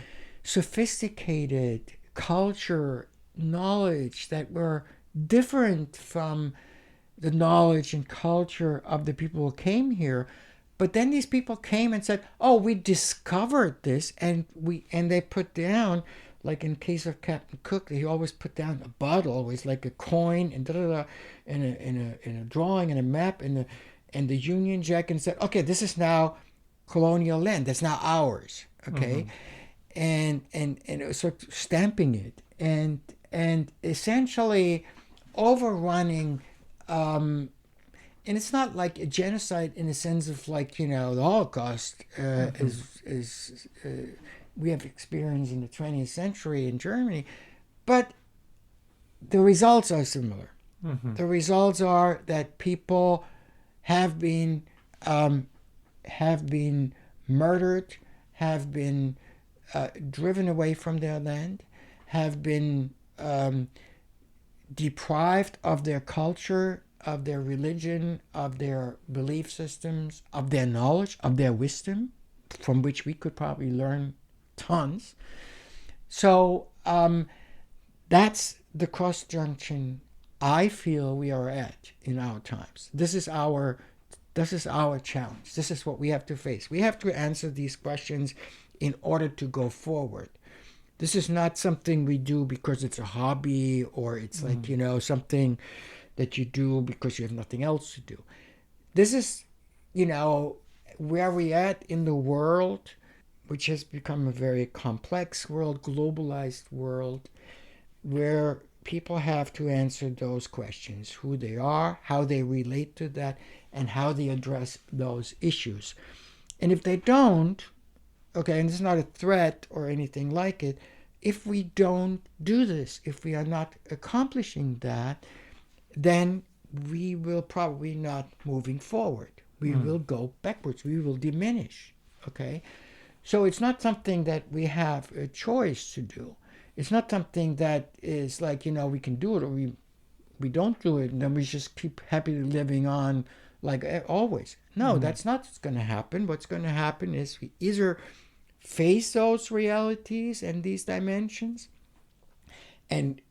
sophisticated culture, knowledge that were different from the knowledge and culture of the people who came here. But then these people came and said, "Oh, we discovered this," and they put down, like in case of Captain Cook, he always put down a bottle, always like a coin and in a drawing and a map and the Union Jack, and said, "Okay, this is now colonial land. That's now ours." Okay, and it was sort of stamping it and essentially overrunning. And it's not like a genocide in the sense of the Holocaust is we have experienced in the 20th century in Germany, but the results are similar. The results are that people have been murdered, have been driven away from their land, have been deprived of their culture, of their religion, of their belief systems, of their knowledge, of their wisdom, from which we could probably learn tons. So that's the cross junction I feel we are at in our times. This is our challenge. This is what we have to face. We have to answer these questions in order to go forward. This is not something we do because it's a hobby or it's something that you do because you have nothing else to do. This is, where we at in the world, which has become a very complex world, globalized world, where people have to answer those questions: who they are, how they relate to that, and how they address those issues. And if they don't, okay, and it's not a threat or anything like it, if we don't do this, if we are not accomplishing that, then we will probably not moving forward. We will go backwards. We will diminish, okay? So it's not something that we have a choice to do. It's not something that is we can do it or we don't do it and then we just keep happily living on like always. No, that's not what's going to happen. What's going to happen is we either face those realities and these dimensions and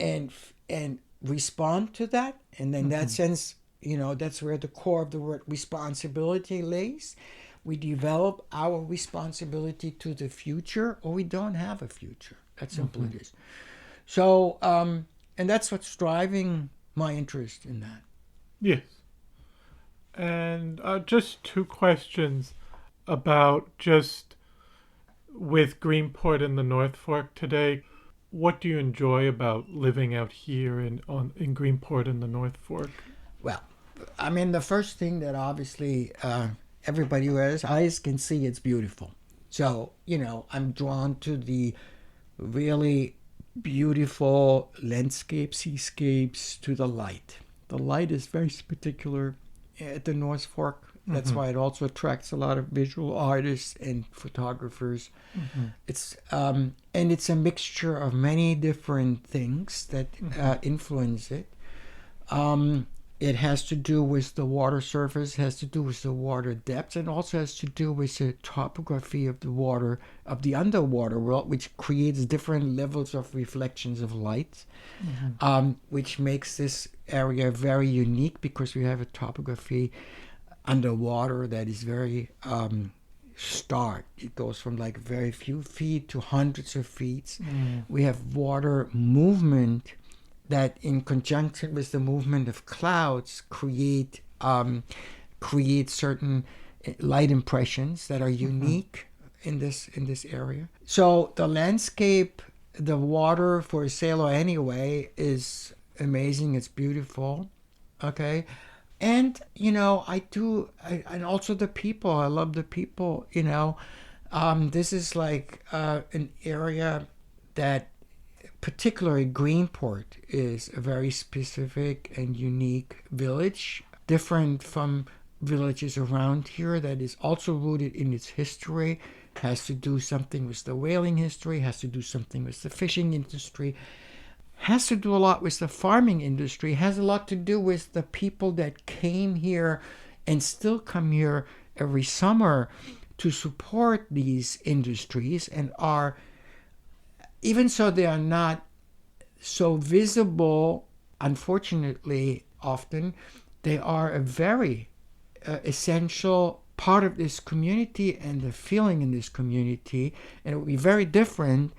respond to that. And in that sense, that's where the core of the word responsibility lays. We develop our responsibility to the future, or we don't have a future. That's simple it is. So, and that's what's driving my interest in that. Yes. And just two questions about just with Greenport and the North Fork today. What do you enjoy about living out here in Greenport and the North Fork? Well, I mean, the first thing that obviously everybody who has eyes can see, it's beautiful. So, I'm drawn to the really beautiful landscapes, seascapes, to the light. The light is very particular at the North Fork. That's why it also attracts a lot of visual artists and photographers. It's and it's a mixture of many different things that influence it. It has to do with the water surface, has to do with the water depth, and also has to do with the topography of the water, of the underwater world, which creates different levels of reflections of light, which makes this area very unique because we have a topography underwater that is very stark. It goes from very few feet to hundreds of feet. We have water movement that, in conjunction with the movement of clouds, create certain light impressions that are unique in this area. So the landscape, the water for a sailor anyway, is amazing. It's beautiful. Okay. And, and also the people. I love the people, This is like an area that, particularly Greenport, is a very specific and unique village, different from villages around here, that is also rooted in its history, has to do something with the whaling history, has to do something with the fishing industry, has to do a lot with the farming industry, has a lot to do with the people that came here and still come here every summer to support these industries, and are, even so they are not so visible, unfortunately, often, they are a very essential part of this community and the feeling in this community. And it would be very different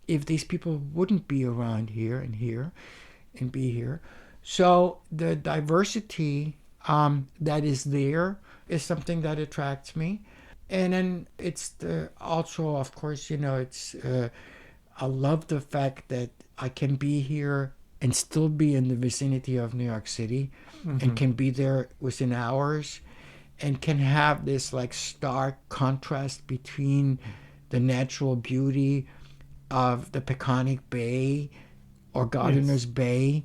if these people wouldn't be around here and be here. So the diversity that is there is something that attracts me. And then it's also, of course, I love the fact that I can be here and still be in the vicinity of New York City, and can be there within hours, and can have this like stark contrast between the natural beauty of the Peconic Bay or Gardiner's Bay,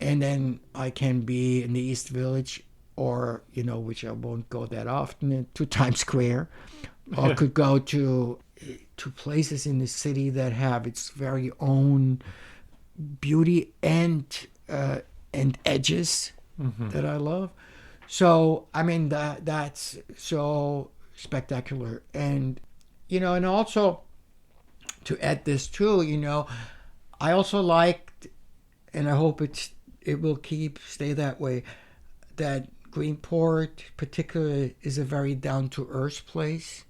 and then I can be in the East Village, or, which I won't go that often, to Times Square, or could go to places in the city that have its very own beauty and edges that I love. So, I mean, that's so spectacular. And, and also to add this too, I also liked, and I hope it will stay that way, that Greenport particularly is a very down-to-earth place,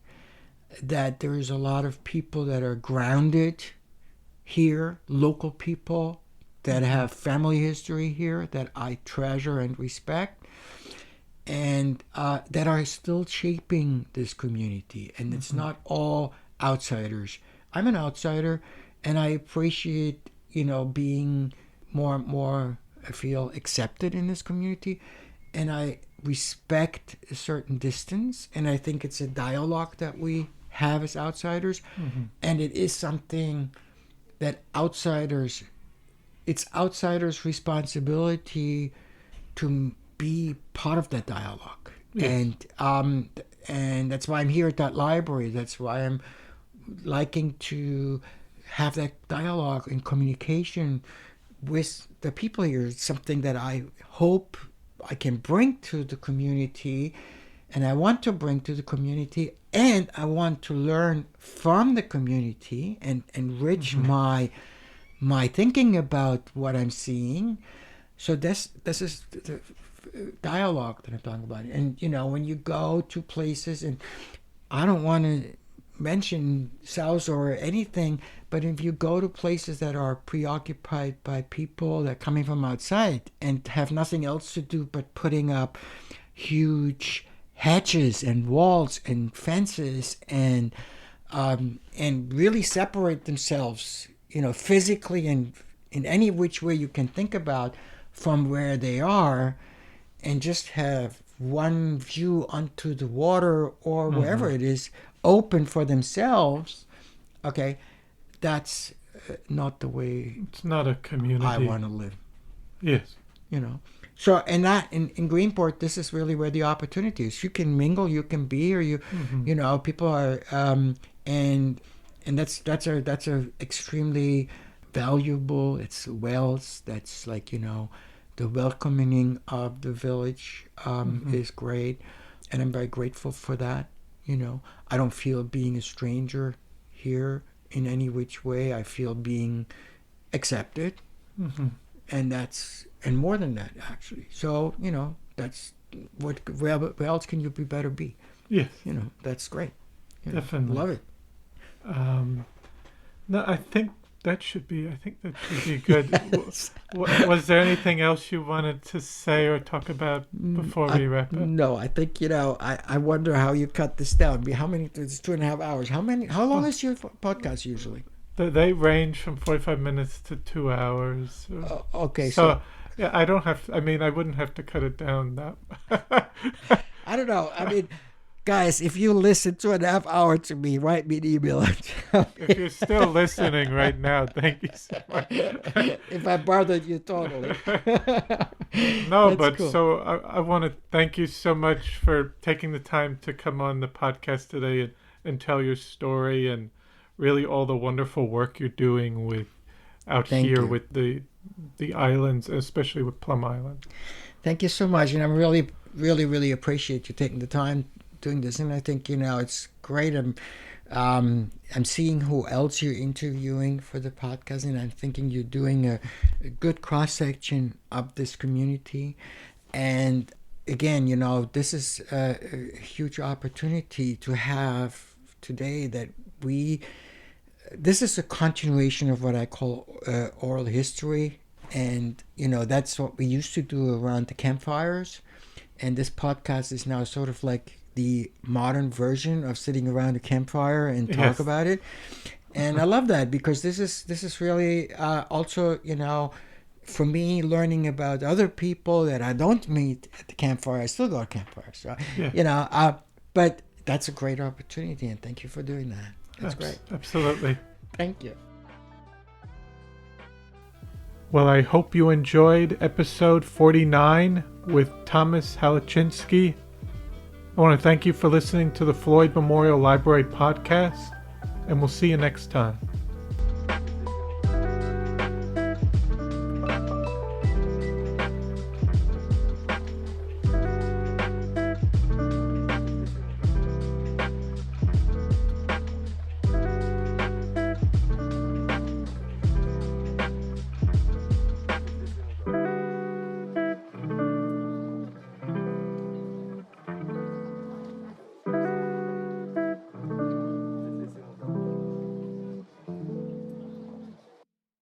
that there is a lot of people that are grounded here, local people that have family history here that I treasure and respect, and that are still shaping this community. And it's not all outsiders. I'm an outsider, and I appreciate, being more and more, I feel, accepted in this community, and I respect a certain distance, and I think it's a dialogue that we have as outsiders, and it is something that it's outsiders' responsibility to be part of that dialogue. Yes. And that's why I'm here at that library. That's why I'm liking to have that dialogue and communication with the people here. It's something that I hope I can bring to the community, and I want to bring to the community, and I want to learn from the community and enrich my thinking about what I'm seeing. So this is the dialogue that I'm talking about. And, when you go to places, and I don't want to mention South or anything, but if you go to places that are preoccupied by people that are coming from outside and have nothing else to do but putting up huge hedges and walls and fences and really separate themselves, physically and in any which way you can think about from where they are, and just have one view onto the water or wherever it is open for themselves, okay, that's not the way. It's not a community I want to live. Yes. So, and that in Greenport, this is really where the opportunity is. You can mingle, you can be, or people are, and that's a extremely valuable. It's wealth. That's like the welcoming of the village is great, and I'm very grateful for that. I don't feel being a stranger here in any which way. I feel being accepted, and more than that, actually. So that's where else can you be? Yes, that's great. Definitely love it. No, I think that should be good. Was there anything else you wanted to say or talk about before we wrap up? No, I think, I wonder how you cut this down. How many? It's 2.5 hours. How long is your podcast usually? They range from 45 minutes to 2 hours. Okay, So, yeah, I don't have. I mean, I wouldn't have to cut it down that. I don't know. I mean, guys, if you listen 2.5 hours to me, write me an email. If you're still listening right now, thank you so much. If I bothered you totally. No, That's but cool. so I want to thank you so much for taking the time to come on the podcast today and tell your story and really all the wonderful work you're doing with out Thank here you. with the islands, especially with Plum Island. Thank you so much, and I'm really, really, really appreciate you taking the time doing this. And I think it's great. I'm seeing who else you're interviewing for the podcast, and I'm thinking you're doing a good cross section of this community. And again, this is a huge opportunity to have today that this is a continuation of what I call oral history. And, that's what we used to do around the campfires. And this podcast is now sort of like the modern version of sitting around a campfire and talk Yes. about it. And I love that because this is really also, for me, learning about other people that I don't meet at the campfire. I still go to campfires, right? Yeah. But that's a great opportunity, and thank you for doing that. That's great. Absolutely. Thank you. Well, I hope you enjoyed episode 49 with Thomas Halaczinsky. I want to thank you for listening to the Floyd Memorial Library podcast, and we'll see you next time.